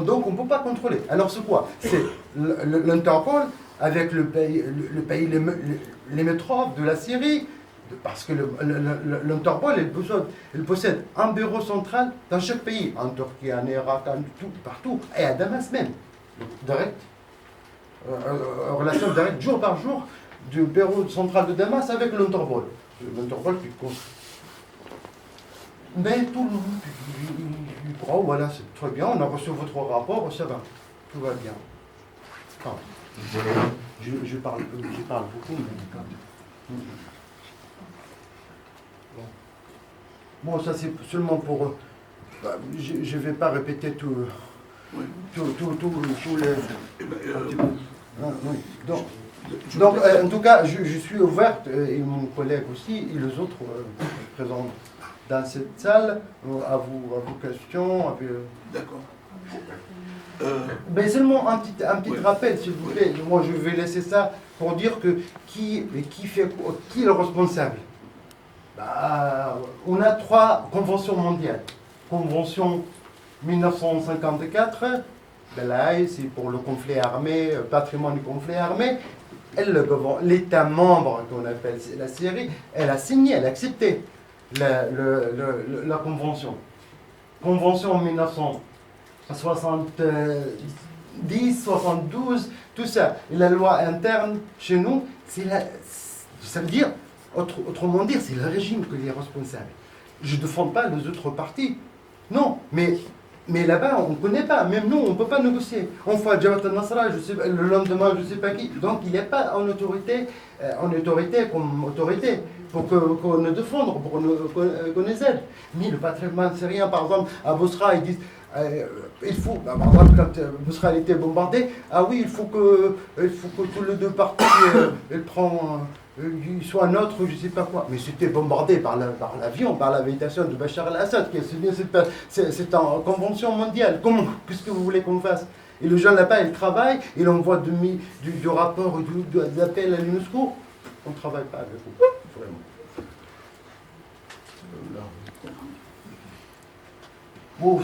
Donc, on ne peut pas contrôler. Alors, c'est quoi? C'est l'Interpol avec le pays limitrophe de la Syrie, parce que l'Interpol, il possède un bureau central dans chaque pays, en Turquie, en Irak, partout, et à Damas même, direct, relation directe, jour par jour, du bureau central de Damas avec l'Interpol. L'Interpol qui compte. Mais tout le monde, il croit, voilà, c'est très bien, on a reçu votre rapport, ça va, tout va bien. Enfin, je parle beaucoup, mais... Bon, ça c'est seulement pour... je ne vais pas répéter tout les... Oui. Donc, en tout cas, je suis ouverte, et mon collègue aussi, et les autres présents dans cette salle, à vos questions. D'accord. Mais seulement un petit rappel, s'il vous plaît. Moi, je vais laisser ça pour dire que qui est le responsable. On a 3 conventions mondiales. Convention 1954, c'est pour le conflit armé, patrimoine du conflit armé. L'État membre qu'on appelle la Syrie, elle a signé, elle a accepté la convention. Convention 1970, 72, tout ça. Et la loi interne chez nous, ça veut dire, autrement dire, c'est le régime qui est responsable. Je ne défends pas les autres partis. Non, mais là-bas, on ne connaît pas. Même nous, on ne peut pas négocier. On fait Jabhat al-Nasra, le lendemain, je ne sais pas qui. Donc, il n'y a pas en autorité comme autorité pour qu'on nous défende, pour qu'on nous aide. Mais le patrimoine syrien, par exemple, à Bosra, ils disent il faut, par exemple, quand Bosra a été bombardé, oui, il faut que tous les 2 parties soit neutre, je ne sais pas quoi. Mais c'était bombardé par l'avion, par l'aviation de Bachar al-Assad, qui a signé cette convention mondiale. Qu'est-ce que vous voulez qu'on fasse? Et les gens là-bas, ils travaillent, ils envoient du rapport, des appels à l'UNESCO. On ne travaille pas avec vous, vraiment. Bon,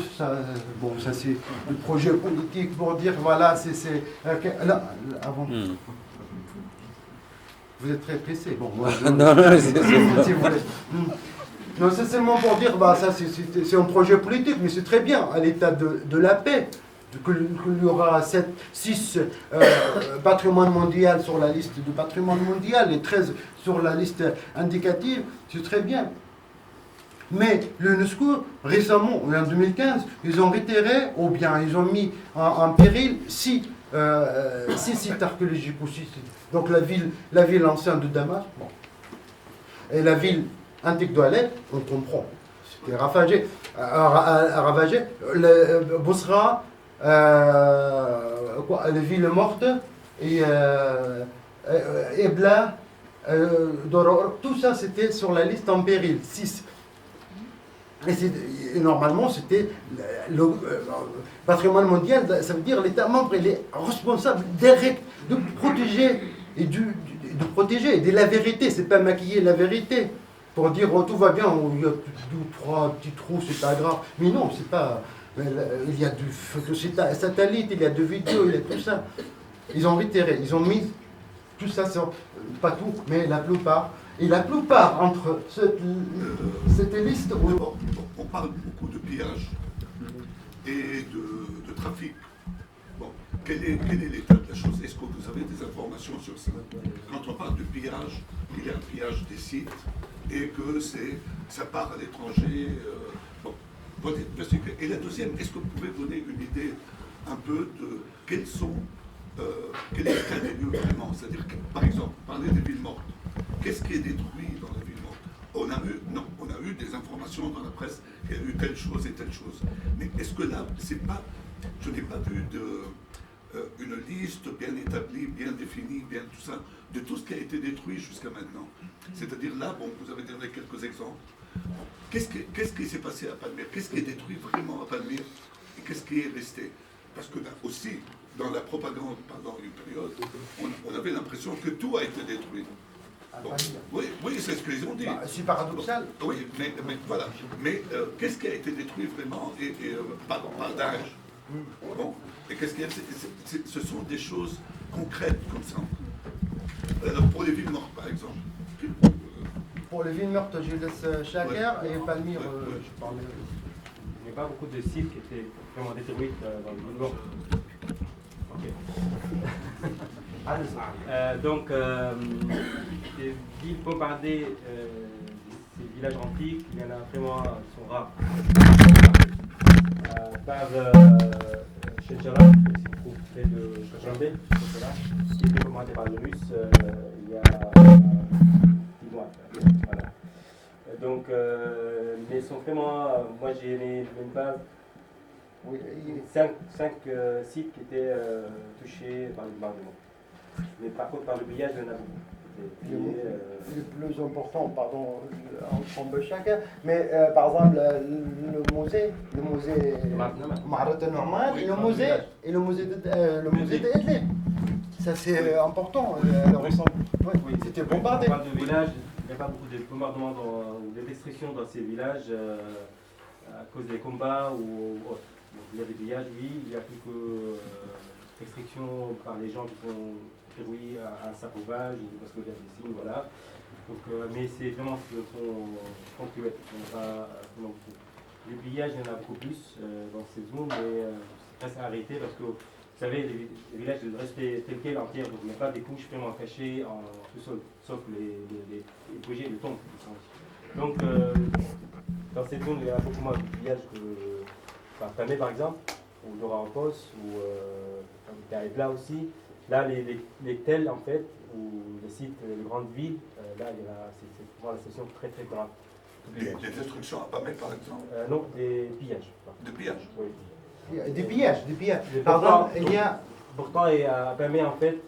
ça c'est le projet politique pour dire, voilà, là, avant... Vous êtes très pressé. Bon, moi, si vous voulez. Non, c'est seulement pour dire, ça c'est un projet politique, mais c'est très bien, à l'état de la paix, qu'il y aura 6 patrimoines mondiaux sur la liste du patrimoine mondial et 13 sur la liste indicative, c'est très bien. Mais l'UNESCO, récemment, en 2015, ils ont retiré, ou bien ils ont mis en péril 6 sites archéologiques aussi. Donc la ville ancienne de Damas, bon. Et la ville antique d'Alep, on comprend, c'était ravagé. Bosra, les villes mortes, et Ebla, Doror, tout ça c'était sur la liste en péril, 6. Et normalement, c'était le patrimoine mondial, ça veut dire l'État membre, il est responsable direct de protéger et de protéger la vérité, c'est pas maquiller la vérité pour dire tout va bien, il y a 2 ou 3 petits trous, c'est pas grave. Mais non, c'est pas. Il y a du satellite, il y a de vidéos, il y a tout ça. Ils ont retiré, ils ont mis tout ça sur, pas tout, mais la plupart. Et la plupart entre cette liste... On parle beaucoup de pillage et de trafic. Bon, quel est l'état de la chose? Est-ce que vous avez des informations sur ça? Quand on parle de pillage, il y a un pillage des sites et que ça part à l'étranger. Et la deuxième, est-ce que vous pouvez donner une idée un peu de quel est l'état des lieux vraiment? C'est-à-dire que, par exemple, parler des villes mortes. Qu'est-ce qui est détruit dans la ville morte? On a eu des informations dans la presse, qu'il y a eu telle chose et telle chose. Mais est-ce que là, je n'ai pas vu une liste bien établie, bien définie, bien tout ça, de tout ce qui a été détruit jusqu'à maintenant. C'est-à-dire là, bon, vous avez donné quelques exemples. Qu'est-ce qui s'est passé à Palmyre? Qu'est-ce qui est détruit vraiment à Palmyre? Et qu'est-ce qui est resté? Parce que là, aussi, dans la propagande pendant une période, on avait l'impression que tout a été détruit. Bon, oui, c'est ce qu'ils ont dit. C'est paradoxal. Oui, mais voilà. Mais qu'est-ce qui a été détruit vraiment par Daesh? Bon, et qu'est-ce qu'il y a? Ce sont des choses concrètes comme ça. Alors pour les villes mortes, par exemple. Pour les villes mortes, je laisse Shaker et Palmyre, Ouais. je parle. Il n'y a pas beaucoup de sites qui étaient vraiment détruits dans le ville nord. Donc, des villes bombardées, ces villages antiques, il y en a vraiment, ils sont rares. Par Shedjara, qui se trouve près de Kajambé, qui est bombardé par les Russes il y a 10 mois. Voilà. Donc, mais ils sont vraiment, moi j'ai aimé une base. Oui, 5 sites qui étaient touchés par le bombardement. Mais par contre, par le pillage, il y en a beaucoup. le plus important, pardon, on tombe chacun, mais par exemple, le musée Maharat al-Nu'man et le musée de Idlib. Ça, c'est important. Oui, c'était bombardé. On parle de villages, il n'y a pas beaucoup de bombardements ou de destruction dans ces villages à cause des combats ou autres. Donc, il y a des villages, oui, il y a quelques restrictions par les gens qui sont terrouillés à un sauvage ou parce qu'il y a des signes, voilà. Donc, mais c'est vraiment ce qu'on ponctuel. Les pillages, il y en a beaucoup plus dans ces zones, mais c'est presque arrêté parce que vous savez, les villages doivent rester tels quels entiers, donc il n'y a pas des couches vraiment cachées en sous-sol, sauf les bougies et les tombes. Donc, dans cette zone, il y a beaucoup moins de pillages que Palmyre par exemple, ou Dora-en-Pos, ou Daïbla aussi. Là, les tels, en fait, ou les sites, les grandes villes, là, c'est vraiment la situation très très grave. Des destructions à Palmyre, par exemple. Non, des pillages. Des pillages. Oui. Des pillages. Pourtant, il y a... Pourtant, et à Palmyre, en fait,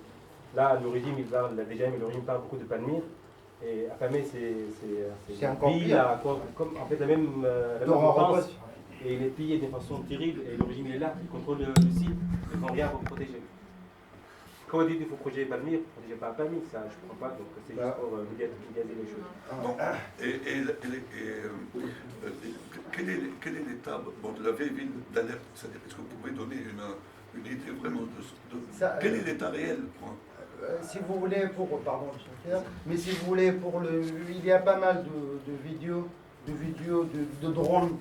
là, le régime, le régime parle beaucoup de Palmyre. Et à Palmyre, c'est encore ville, pire. comme en fait la même importance. Et il est pillé de façon terrible, et le régime est là, il contrôle le site, ils n'ont rien pour le protéger. Quand on dit qu'il faut protéger Palmyre, il ne faut protéger pas Palmyre, ça je ne comprends pas, donc c'est juste pour médiatiser les choses. Bon, quel est l'état de la vieille ville d'Alep? Est-ce que vous pouvez donner une idée vraiment de quel est l'état réel? Si vous voulez, mais si vous voulez, il y a pas mal de vidéos, de drones.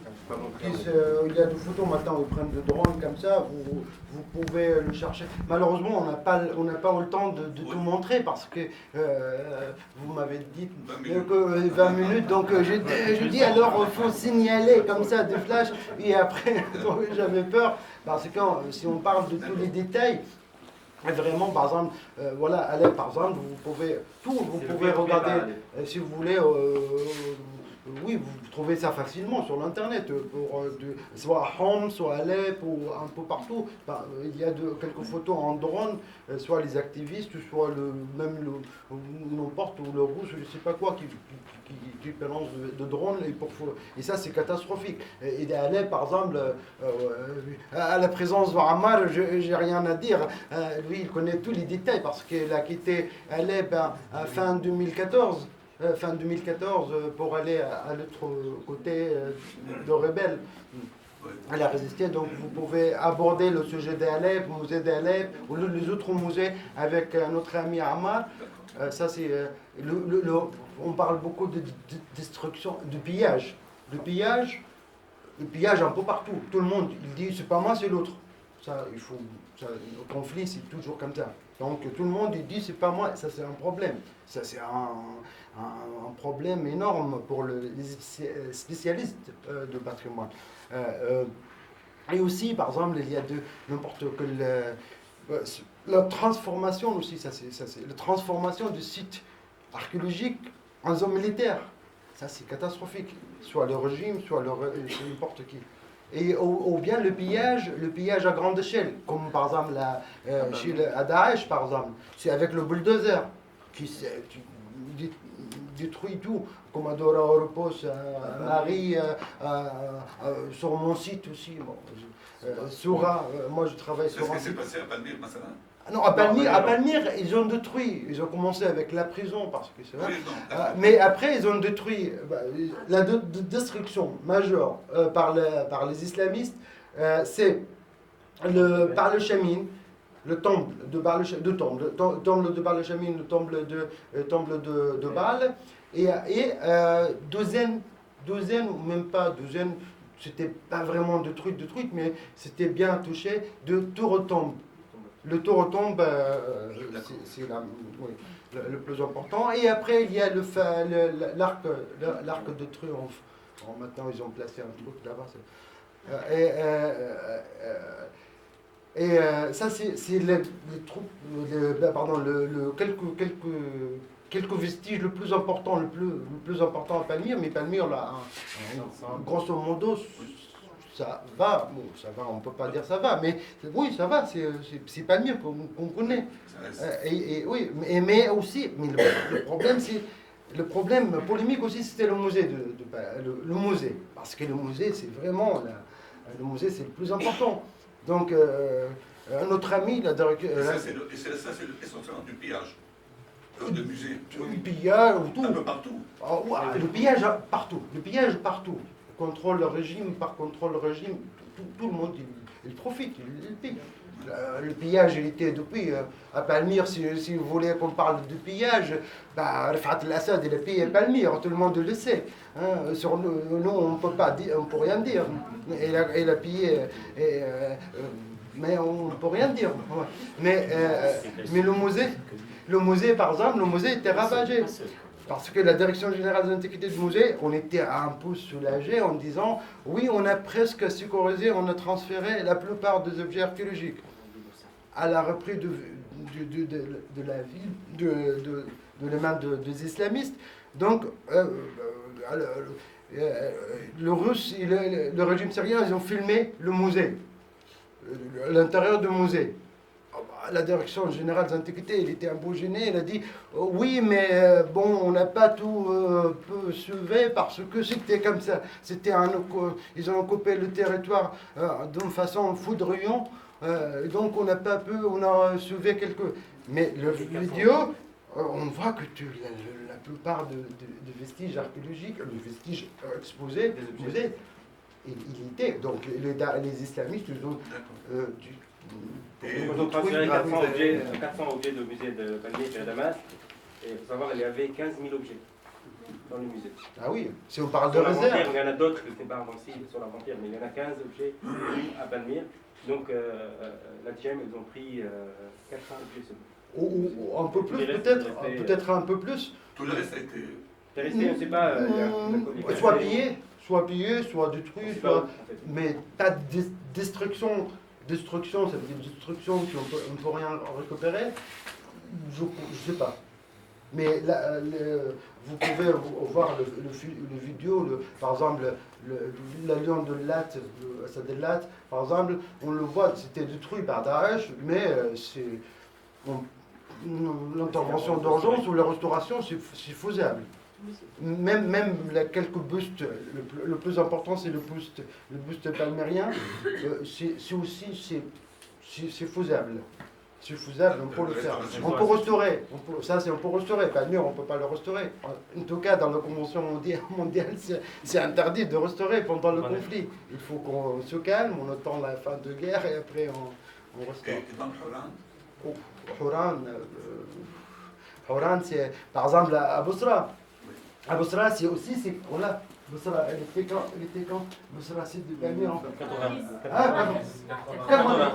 Il y a des photos maintenant, ils prennent des drones comme ça, vous pouvez le chercher. Malheureusement, on n'a pas eu le temps de tout montrer parce que vous m'avez dit que 20 minutes, donc je dis alors il faut signaler comme ça des flashs et après j'avais peur parce que si on parle de tous les détails, vraiment, par exemple, voilà, allez, par exemple, vous pouvez regarder, si vous voulez, oui, vous trouvez ça facilement sur l'internet, soit à Homs, soit à Alep, ou un peu partout. Il y a quelques photos en drone, soit les activistes, soit n'importe où le rouge, je ne sais pas quoi, qui balance de drones, et ça c'est catastrophique. Et à Alep, par exemple, à la présence de Ammar, j'ai rien à dire. Lui, il connaît tous les détails parce qu'il a quitté Alep à fin 2014. Pour aller à l'autre côté de rebelles. Elle a résisté, donc vous pouvez aborder le sujet d'Alep, le musée d'Alep, ou les autres musées avec notre ami Ammar. Ça c'est on parle beaucoup de destruction, de pillage. Le pillage un peu partout. Tout le monde, il dit c'est pas moi, c'est l'autre. Ça, le conflit, c'est toujours comme ça. Donc tout le monde il dit c'est pas moi, ça c'est un problème. Ça c'est un problème énorme pour les spécialistes de patrimoine. Et aussi, par exemple, il y a n'importe quelle la transformation aussi, ça c'est la transformation du site archéologique en zone militaire. Ça c'est catastrophique. Soit le régime, soit n'importe qui. ou bien le pillage à grande échelle, comme par exemple à Daesh, par exemple, c'est avec le bulldozer qui détruit tout, comme à Dora Oropos, à Marie, sur mon site aussi. Bon, Soura, moi je travaille C'est sur ce un qui s'est site. passé à Palmyre, Massala. Non, à Palmyre, ils ont détruit. Ils ont commencé avec la prison, parce que c'est vrai. Oui, non, d'accord. Mais après, ils ont détruit la destruction majeure par les islamistes. C'est par le Chamin, le temple de Bar le Chamin, le temple de Baal, et douzaine, ou même pas douzaine, c'était pas vraiment détruit, mais c'était bien touché, de Tour-Tombe. Le Tour-Tombe, c'est le plus important. Et après, il y a l'arc de triomphe. Bon, maintenant, ils ont placé un truc là-bas. Ça, c'est les troupes, quelques vestiges, le plus important à Palmyre, mais Palmyre, là, grosso modo, ça va, on peut pas dire ça va, mais oui, ça va, c'est Palmyre qu'on connaît. Oui, mais aussi, le problème polémique aussi, c'était le musée, le musée, parce que le musée, c'est vraiment, le musée, c'est le plus important. Donc, notre ami, Et ça, c'est essentiellement du pillage. De musée. Le pillage, ou tout. Un peu partout. Le pillage partout. Contrôle le régime, par contrôle le régime, tout le monde, il profite, il pille. Le pillage, il était depuis, à Palmyre, si vous voulez qu'on parle de pillage, Rafat al-Assad, il a pillé Palmyre, tout le monde le sait. Hein. Sur nous, on peut rien dire. Il a pillé, mais on ne peut rien dire. Mais le musée, par exemple, le musée était ravagé. Parce que la Direction générale des antiquités du musée, on était un peu soulagé en disant oui, on a presque sécurisé, on a transféré la plupart des objets archéologiques à la reprise de la ville, de les mains des islamistes. Donc, le Russe et le régime syrien, ils ont filmé le musée, l'intérieur du musée. La Direction générale des antiquités, il était un peu gêné, il a dit oui, mais bon, on n'a pas tout sauvé parce que c'était comme ça. Ils ont occupé le territoire d'une façon foudroyante, donc on n'a pas pu, on a sauvé quelques. Mais le vidéo, on voit que la plupart des vestiges archéologiques, les vestiges exposés, il était. Donc les islamistes, ils ont Ils ont transféré 400 objets de musée de Palmyre et à Damas. Et il faut savoir, il y avait 15 000 objets dans le musée. Ah oui, si on parle de Sur la réserve. Vampire, il y en a d'autres, je ne sais pas avancé sur la Vampire, mais il y en a 15 objets à Palmyre. Donc la TGM, ils ont pris 400 objets seulement. Ou un peu plus, peut-être un peu plus. Tout le reste a été. C'est resté, on ne sait pas. Soit pillé, soit détruit, mais pas de destruction. Destruction, ça veut dire destruction qu'on ne peut rien récupérer. Je ne sais pas. Mais là, vous pouvez voir le vidéo, par exemple, la lion de Latte, Lat, par exemple, on le voit, c'était détruit par Daesh, mais l'intervention d'urgence ou la restauration, c'est faisable. Même quelques bustes, le plus important c'est le buste palmyrien, c'est aussi c'est faisable. C'est faisable, on peut le faire. On peut restaurer. On peut restaurer. Palmyre, on ne peut pas le restaurer. En tout cas, dans la Convention mondiale, c'est interdit de restaurer pendant le conflit. Il faut qu'on se calme, on attend la fin de guerre et après on restaure. Et dans le Houran, c'est par exemple à Bosra. À Bosra, c'est aussi, voilà, Bosra, elle était quand Bosra, c'est de Palmyre. Ah, pardon. 80.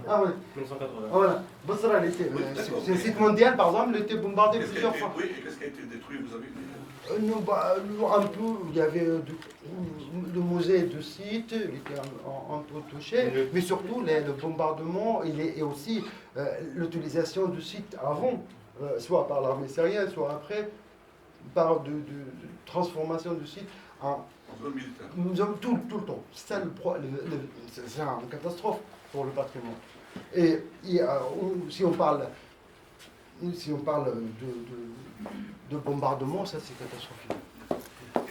Ah oui. 1980. Voilà. Bosra, c'est un site mondial, par exemple, il était bombardé plusieurs fois. Oui, et qu'est-ce qui a été détruit, vous avez dit Non, un peu, il y avait le musée de site, il était un peu touché, mais surtout le bombardement et aussi l'utilisation du site avant, soit par l'armée syrienne, soit après, par de transformation du site en En zone militaire. Nous avons tout le temps. C'est ça c'est une catastrophe pour le patrimoine. Et si on parle de bombardement, ça c'est catastrophique.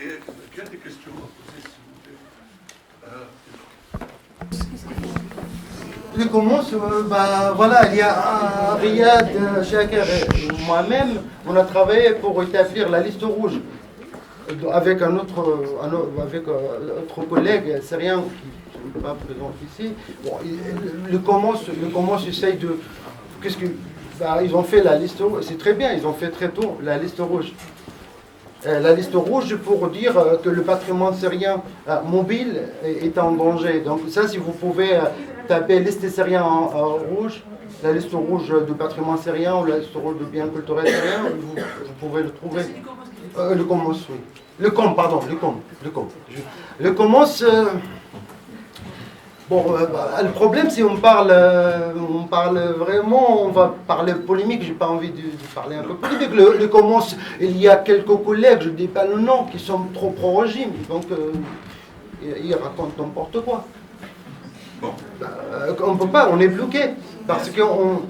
Et il y a des questions à poser, s'il vous plaît. Je commence, voilà, il y a Riyad, Shaker et moi-même, on a travaillé pour établir la liste rouge avec un autre collègue syrien qui n'est pas présent ici. Bon, le commence essaye de... ils ont fait la liste rouge, c'est très bien, ils ont fait très tôt la liste rouge. La liste rouge pour dire que le patrimoine syrien mobile est en danger. Donc ça, si vous pouvez taper liste syrien en rouge, la liste rouge du patrimoine syrien ou la liste rouge de biens culturels syriens, vous pouvez le trouver. Le COMOS, oui. Le COM, pardon, le COM. Le COMOS... le problème, si on parle vraiment, on va parler polémique, j'ai pas envie de parler un peu polémique. Le COMOS, il y a quelques collègues, je ne dis pas le nom, qui sont trop pro-régime, donc ils racontent n'importe quoi. Bon. On ne peut pas, on est bloqué, parce qu'on...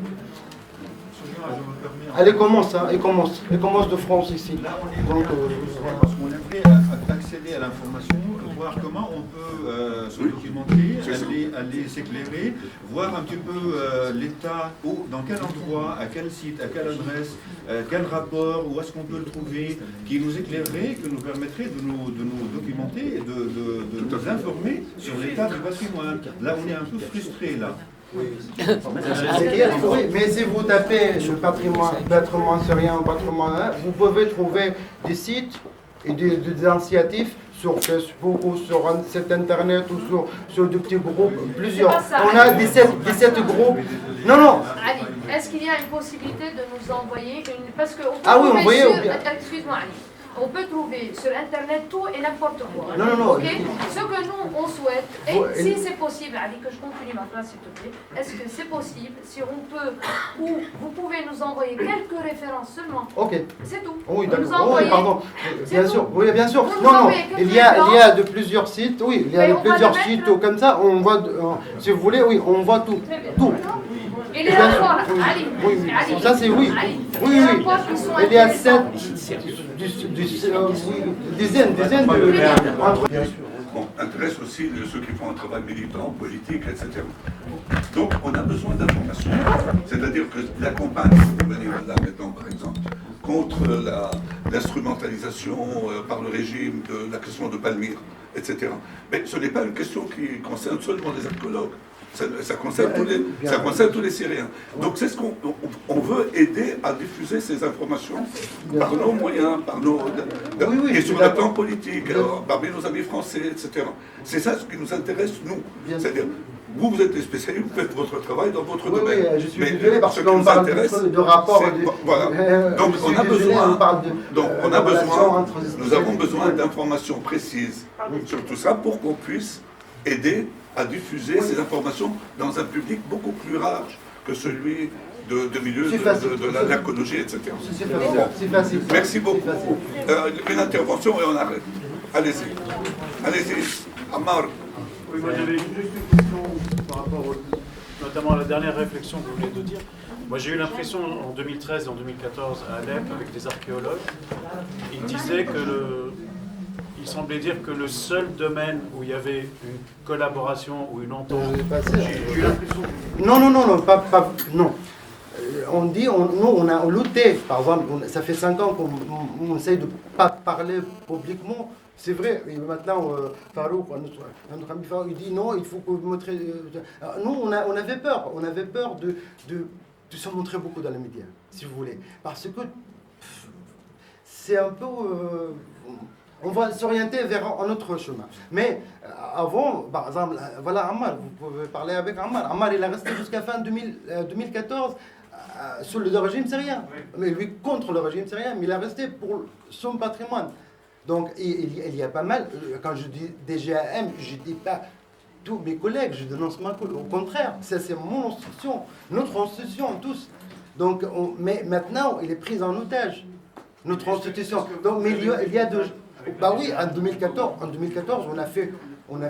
Elle commence de France ici. Là, on est donc, parce qu'on aimerait accéder à l'information, voir comment on peut se documenter, aller s'éclairer, voir un petit peu l'état, dans quel endroit, à quel site, à quelle adresse, quel rapport, où est-ce qu'on peut le trouver, qui nous éclairerait, qui nous permettrait de nous documenter et de nous informer sur l'état du patrimoine. Là, on est un peu frustré là. Oui, mais si vous tapez le patrimoine syrien, patrimoine, vous pouvez trouver des sites et des initiatives sur Facebook ou sur un site internet ou sur des petits groupes, plusieurs. On a 17 groupes. Non. Ali, est-ce qu'il y a une possibilité de nous envoyer une... Parce que excuse-moi Ali. On peut trouver sur Internet tout et n'importe quoi. Non. Okay? Ce que nous, on souhaite, et si c'est possible, Ali, que je continue ma phrase, s'il te plaît, est-ce que c'est possible, si on peut, ou vous pouvez nous envoyer quelques références seulement. Ok. C'est tout. Oui, d'accord. Envoyer... Oui, pardon. Bien sûr. Oui, bien sûr. Vous Non. Il y a de plusieurs sites. Oui, il y a de plusieurs sites comme ça. On voit, si vous voulez, oui, on voit tout. Tout. Et les rapports, Ali. Oui. Ali. Ça, c'est oui. Ali. Oui. Les rapports qui sont Il y a dizaines de... Bon, intéresse aussi ceux qui font un travail militant, politique, etc. Donc, on a besoin d'informations. C'est-à-dire que la campagne qui peut venir là maintenant, par exemple, contre l'instrumentalisation par le régime de la question de Palmyre, etc. Mais ce n'est pas une question qui concerne seulement les archéologues. Ça concerne tous les Syriens. Donc c'est ce qu'on veut aider à diffuser ces informations par nos moyens, et sur le plan politique, parmi nos amis français, etc. C'est ça ce qui nous intéresse, nous. C'est-à-dire, vous êtes des spécialistes, vous faites votre travail dans votre domaine. Oui, je suis désolé parce qu'on parle de rapport. Voilà. Donc on a besoin. Nous avons besoin d'informations précises sur tout ça pour qu'on puisse aider à diffuser ces informations dans un public beaucoup plus large que celui de milieu de l'archéologie, etc. C'est facile. Merci beaucoup. Une intervention et on arrête. Allez-y, Ammar. Oui, moi j'avais juste une question par rapport notamment à la dernière réflexion que vous venez de dire. Moi j'ai eu l'impression en 2013 et en 2014 à Alep avec des archéologues, ils disaient que il semblait dire que le seul domaine où il y avait une collaboration ou une entente... J'ai eu l'impression... Non. On dit, on a lutté, par exemple, ça fait 5 ans qu'on essaye de ne pas parler publiquement. C'est vrai, et maintenant, Farouk, notre ami Farouk, il dit non, il faut que vous montrez... Nous, on avait peur de se montrer beaucoup dans les médias, si vous voulez. Parce que c'est un peu... on va s'orienter vers un autre chemin. Mais avant, par exemple, voilà Ammar, vous pouvez parler avec Ammar. Ammar, il est resté jusqu'à fin 2014 sous le régime syrien. Mais lui, contre le régime syrien, mais il est resté pour son patrimoine. Donc, il y a pas mal, quand je dis DGAM, je ne dis pas tous mes collègues, je dénonce ma collègue. Au contraire, ça c'est mon institution, notre institution, tous. Donc, mais maintenant, il est pris en otage, notre institution. Donc, mais il y a de... Bah oui, en 2014, on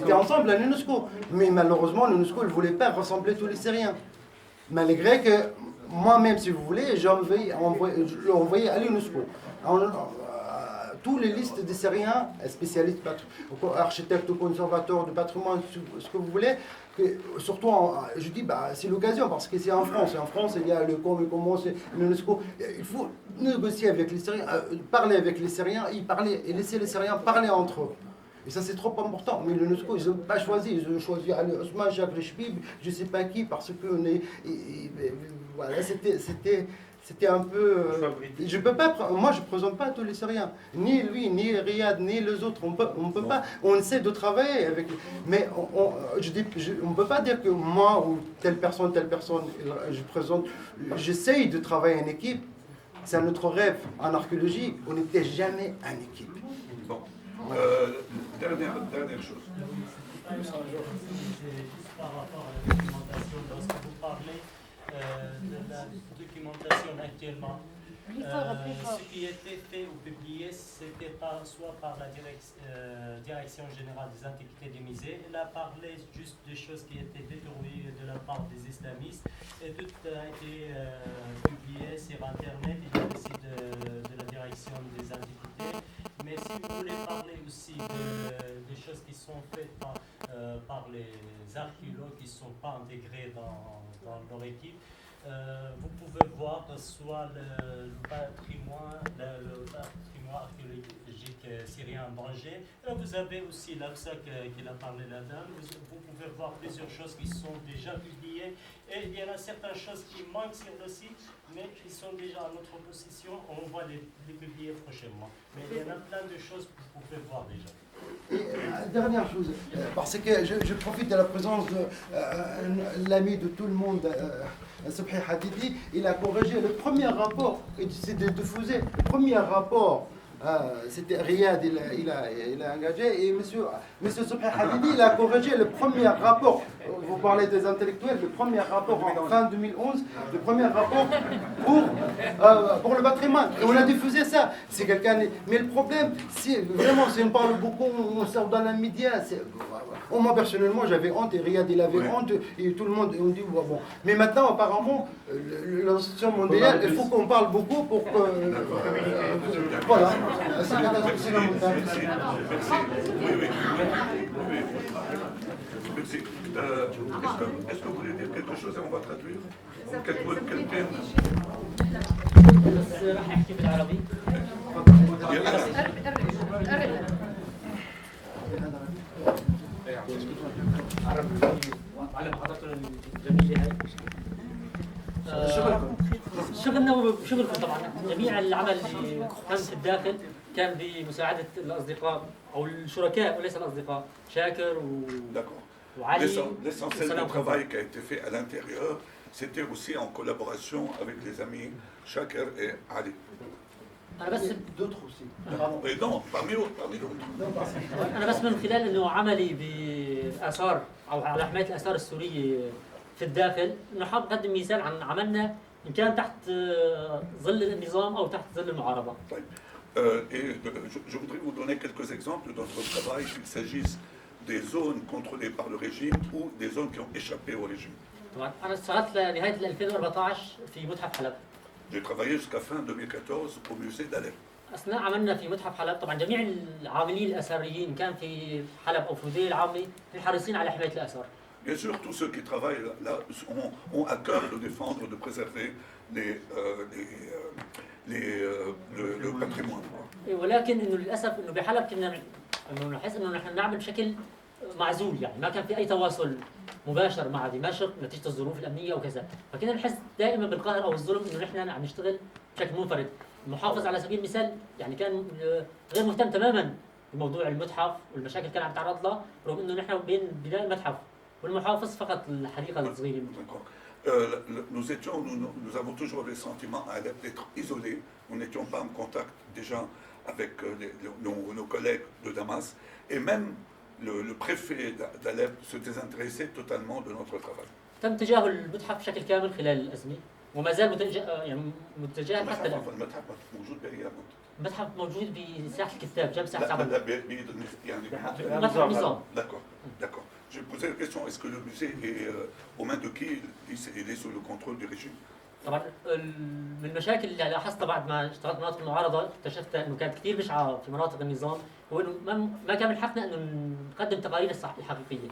était ensemble à l'UNESCO. Mais malheureusement, l'UNESCO ne voulait pas rassembler tous les Syriens. Malgré que moi-même, si vous voulez, je l'ai envoyé à l'UNESCO. Tous les listes des Syriens, spécialistes, architectes, conservateurs du patrimoine, ce que vous voulez, surtout, je dis, c'est l'occasion, parce que c'est en France. Et en France, il y a le comment c'est l'UNESCO. Il faut négocier avec les Syriens, parler avec les Syriens, et laisser les Syriens parler entre eux. Et ça, c'est trop important. Mais l'UNESCO, ils n'ont pas choisi. Ils ont choisi Ousmane Jacques Chbib, je ne sais pas qui, parce que voilà, c'était un peu. Je peux pas. Moi, je ne présente pas tous les Syriens. Ni lui, ni Riyad, ni les autres. On peut pas. On essaie de travailler avec. Mais on ne peut pas dire que moi ou telle personne, je présente. J'essaye de travailler en équipe. C'est notre rêve en archéologie. On n'était jamais en équipe. Bon. Dernière chose. Par rapport à la documentation, lorsque vous parlez de la documentation actuellement, ce qui était fait ou publié, c'était soit par la Direction générale des antiquités des musées. Elle a parlé juste des choses qui étaient détournées de la part des islamistes, et tout a été publié sur Internet. Il y a aussi de la Direction des antiquités. Mais si vous voulez parler aussi des choses qui sont faites par les archéologues qui ne sont pas intégrés dans leur équipe, vous pouvez voir soit le patrimoine archéologique syrien en danger. Là, vous avez aussi l'APSA qu'il a parlé là-dedans. Vous pouvez voir plusieurs choses qui sont déjà publiées. Et il y en a certaines choses qui manquent sur le site, mais qui sont déjà à notre possession. On va les publier prochainement. Mais il y en a plein de choses que vous pouvez voir déjà. Et, dernière chose, parce que je profite de la présence de l'ami de tout le monde, Subhi Hadidi. Il a corrigé le premier rapport, c'est de diffuser le premier rapport. C'était Riyad, il a engagé, et monsieur Subhi Hadidi, il a corrigé le premier rapport. Vous parlez des intellectuels, le premier rapport en fin 2011, le premier rapport pour le patrimoine. Et on a diffusé ça. C'est quelqu'un. Mais le problème, c'est vraiment, si on parle beaucoup, on sort dans les médias. Moi personnellement, j'avais honte, et Riyad il avait honte, et tout le monde, on dit bon. Mais maintenant, apparemment, l'institution mondiale, il faut qu'on parle beaucoup pour que. Voilà. C'est la montagne. Merci. Est-ce que vous voulez dire quelque chose et on va traduire quel terme? راح احكي بالعربي. على محاضرته الجميله هاي. شغلنا وشغلكم طبعا، جميع العمل اللي كان في الداخل كان بمساعده الاصدقاء او الشركاء وليس الاصدقاء، شاكر وعلي. L'essentiel du travail qui a été fait à l'intérieur, c'était aussi en collaboration avec les amis Shaker et Ali. أنا بس d'autres aussi. Non, parmi d'autres. أنا بس من خلال إنه عملي بالآثار أو على حماية الآثار السورية في الداخل، إنه حاب أقدم مثال عن عملنا إن كان تحت ظل النظام أو تحت ظل المعارضة. Je voudrais vous donner quelques exemples de notre travail, qu'il s'agisse des zones contrôlées par le régime ou des zones qui ont échappé au régime. طبعا أنا اشتغلت لنهاية 2014 في متحف حلب. J'ai travaillé jusqu'à fin 2014 au musée d'Alep. أثناء عملنا في متحف حلب طبعا جميع العاملين الآثاريين كان في حلب أو في الولاية العامة حريصين على حماية الآثار. Bien sûr, tous ceux qui travaillent là ont à cœur de défendre, de préserver le patrimoine. ولكن إنه للأسف إنه بحلب كنا إنه نحس إنه نحن نعمل بشكل معزول، يعني ما كان في أي تواصل مباشر مع دمشق نتيجة الظروف الأمنية وكذا، فكنا نحس دائما بالقهر أو الظلم إنه نحن عم نشتغل بشكل منفرد. المحافظ على سبيل المثال يعني كان غير مهتم تماما بموضوع المتحف والمشاكل اللي كان عم يتعرض لها، رغم إنه نحن بين بناء المتحف والمحافظ فقط الحديقة الصغيرة. Nous avons toujours le sentiment à Alep d'être isolés. Nous n'étions pas en contact déjà avec nos collègues de Damas, et même le préfet d'Alep se désintéressait totalement de notre travail. تم تجاهل المتحف بشكل كامل خلال الأزمة وما زال متجاهل حتى الآن. المتحف موجود بأيامه. المتحف موجود بساحة الكتاب جنب ساحة لا عمل. لا بيد يعني متحف النظام. D'accord. Je posais la question, est-ce que le musée est aux mains de qui? Il est sous le contrôle du régime. طبعا من المشاكل اللي لاحظتها بعد ما اشتغلت مناطق المعارضة اكتشفت انه كانت كثير بشعة في مناطق النظام، هو انه ما كان من حقنا انه نقدم تقارير الحقيقية.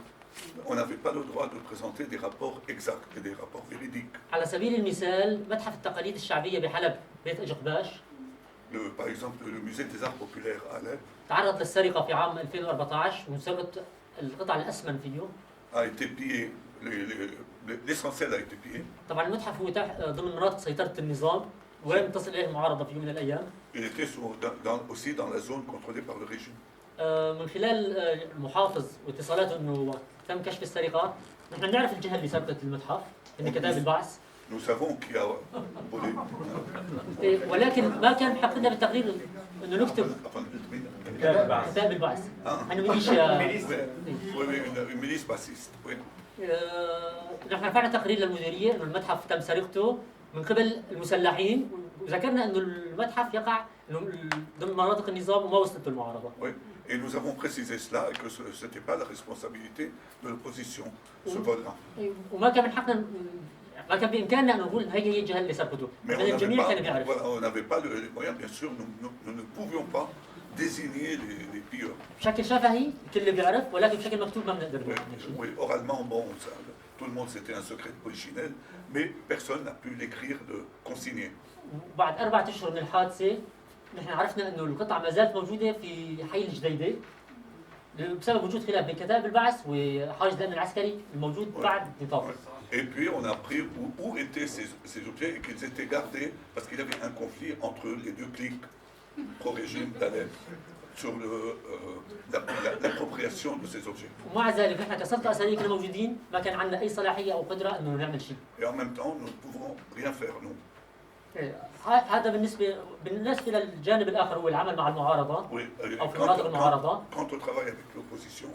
On n'avait pas le droit de présenter des rapports exacts et des rapports véridiques. على سبيل المثال متحف التقاليد الشعبية بحلب بيت أجقباش Par exemple, le musée des arts populaires à Alep تعرض للسرقة في عام 2014 وسرقة القطع الأثمن فيه. a été pillé, l'essentiel a été pillé. طبعا المتحف هو ضمن مناطق سيطرة النظام ولم تصل إليه المعارضة في يوم من الأيام. Il était aussi dans la zone contrôlée par le régime. من خلال المحافظ واتصالاته انه تم كشف السرقات، نحن نعرف الجهه اللي سرقت المتحف ان كتاب البعث. Nous savons qui a volé. ولكن ما كان بحقنا بالتقرير انه نكتب كتاب البعث. انا ميليشيا. Une milice bassiste. Oui. نحن رفعنا تقرير للمديريه انه المتحف تم سرقته من قبل المسلحين، وذكرنا انه المتحف يقع ضمن مناطق النظام وما وصلت المعارضه. Oui. Et nous avons précisé cela et que ce n'était pas la responsabilité de l'opposition, ce vol-là. وما كان من حقنا ما كان بامكاننا ان نقول هي الجهه اللي سرقته، لان الجميع كان بيعرف. On n'avait pas les moyens, bien sûr, nous ne pouvions pas désigner les pilleurs. بشكل شفهي الكل بيعرف، ولكن بشكل مكتوب ما بنقدر نقول. Oui, oralement, bon, ça, tout le monde c'était un secret de polichinelle, mais personne n'a pu l'écrire de consigner. بعد 4 أشهر من الحادثة نحن عرفنا انه القطع ما زالت موجودة في حي الجديدة بسبب وجود خلاف بين كتاب البعث وحاجز الأمن العسكري الموجود بعد نطاق. Et puis on a appris où étaient ces objets et qu'ils étaient gardés parce qu'il y avait un conflit entre les deux cliques pro-régime d'Alep sur l'appropriation de ces objets. ومع ذلك نحن كسلطة أثرية كنا موجودين ما كان عندنا أي صلاحية أو قدرة إنه نعمل شيء. Et en même temps, nous ne pouvons rien faire, nous. هذا بالنسبة للجانب الآخر هو العمل مع المعارضة أو في مناطق المعارضة. Quand on travaille avec l'opposition.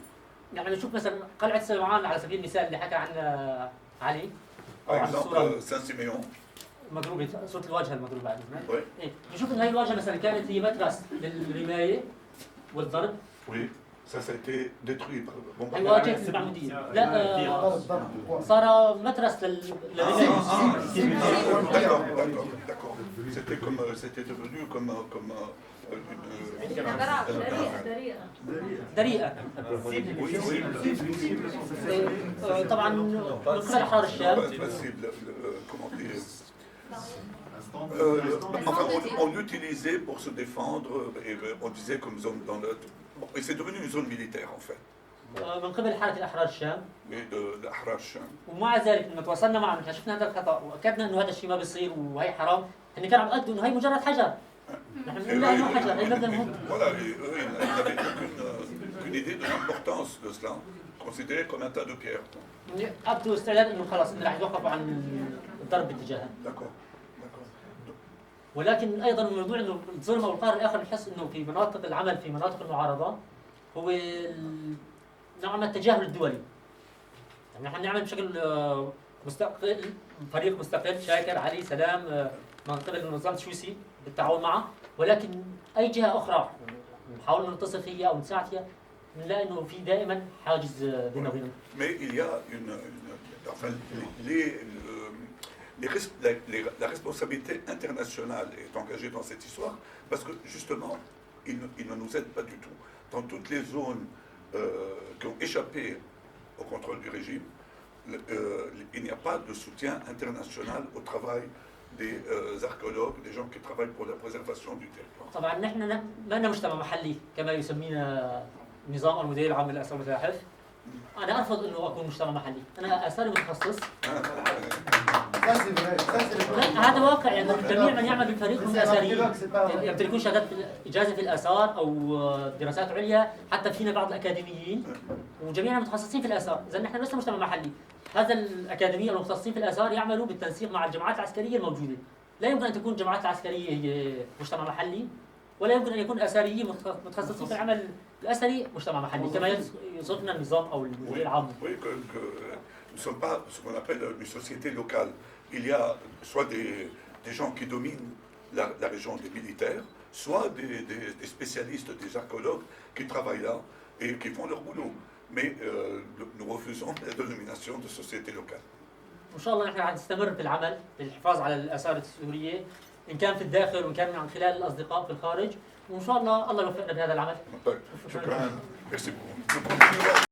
يعني نشوف مثلا قلعة سمعان على سبيل المثال اللي حكى عنها علي. Par exemple, Saint-Siméon. مضروبة صورة الواجهة المضروبة بعد إذنك. نشوف إن هاي الواجهة مثلا كانت هي مترس للرماية والضرب. Oui, ça a été détruit par le bombardement. هاي واجهة المعمودية. لا صار مترس للرماية. D'accord. C'était devenu comme دريئة. طبعا من قبل أحرار الشام. Enfin, on l'utilisait pour se défendre et on disait comme zone dans le... Et c'est devenu une zone militaire en fait. من قبل حركة أحرار الشام. de أحرار الشام. ومع ذلك لما تواصلنا معهم شفنا هذا الخطأ وأكدنا إنه هذا الشيء ما بيصير وهي حرام، إن كانوا عم يقولوا إنه هي مجرد حجر. نحن بنقول لا إنه حجر، هي مبنى مهم. Voilà, eux, ils n'avaient aucune idée de l'importance de cela, considéré comme un tas de pierres. أبدوا استعداد إنه خلاص إنه راح يوقفوا عن الضرب باتجاهها. ولكن أيضا الموضوع إنه الظلم أو القهر الآخر بنحس إنه في مناطق العمل في مناطق المعارضة هو نوع ما التجاهل الدولي. يعني نحن نعمل بشكل مستقل، فريق مستقل شاكر علي سلام من قبل النظام السويسي بالتعاون معه، ولكن أي جهة أخرى نحاول نتصل فيها أو نساعد فيها نلاقي إنه في دائما حاجز بيننا وبينهم. Mais il y a enfin, la responsabilité internationale est engagée dans cette histoire parce que justement, il ne nous aide pas du tout. Dans toutes les zones qui ont échappé au contrôle du régime, il n'y a pas de soutien international au travail des archéologues, des gens qui travaillent pour la préservation du territoire. طبعا نحن ما لنا مجتمع محلي كما يسمينا نظام المدير العام للآثار والمتاحف. أنا أرفض إنه أكون مجتمع محلي، أنا آثاري متخصص. هذا واقع، يعني جميع من يعمل بالفريق هم آثاريين يمتلكون شهادات إجازة في الآثار أو دراسات عليا، حتى فينا بعض الأكاديميين وجميعنا متخصصين في الآثار. إذا نحن لسنا مجتمع محلي، هذا الأكاديمية المختصين في الآثار يعملوا بالتنسيق مع الجماعات العسكرية الموجودة. لا يمكن أن تكون الجماعات العسكرية هي مجتمع محلي، ولا يمكن أن يكون الآثاريين متخصصين في العمل الأثري مجتمع محلي كما يصفنا النظام أو المدير العام. Oui, nous ne sommes pas ce qu'on appelle une société locale. Il y a soit des gens qui dominent la région des militaires, soit des spécialistes, des archéologues qui travaillent là et qui font leur boulot. Mais nous refusons la dénomination de société locale. وان شاء الله نحن رح نستمر في العمل بالحفاظ على الاثار السوريه ان كان في الداخل وان كان من خلال الاصدقاء في الخارج وان شاء الله الله يوفقنا بهذا العمل. شكرا.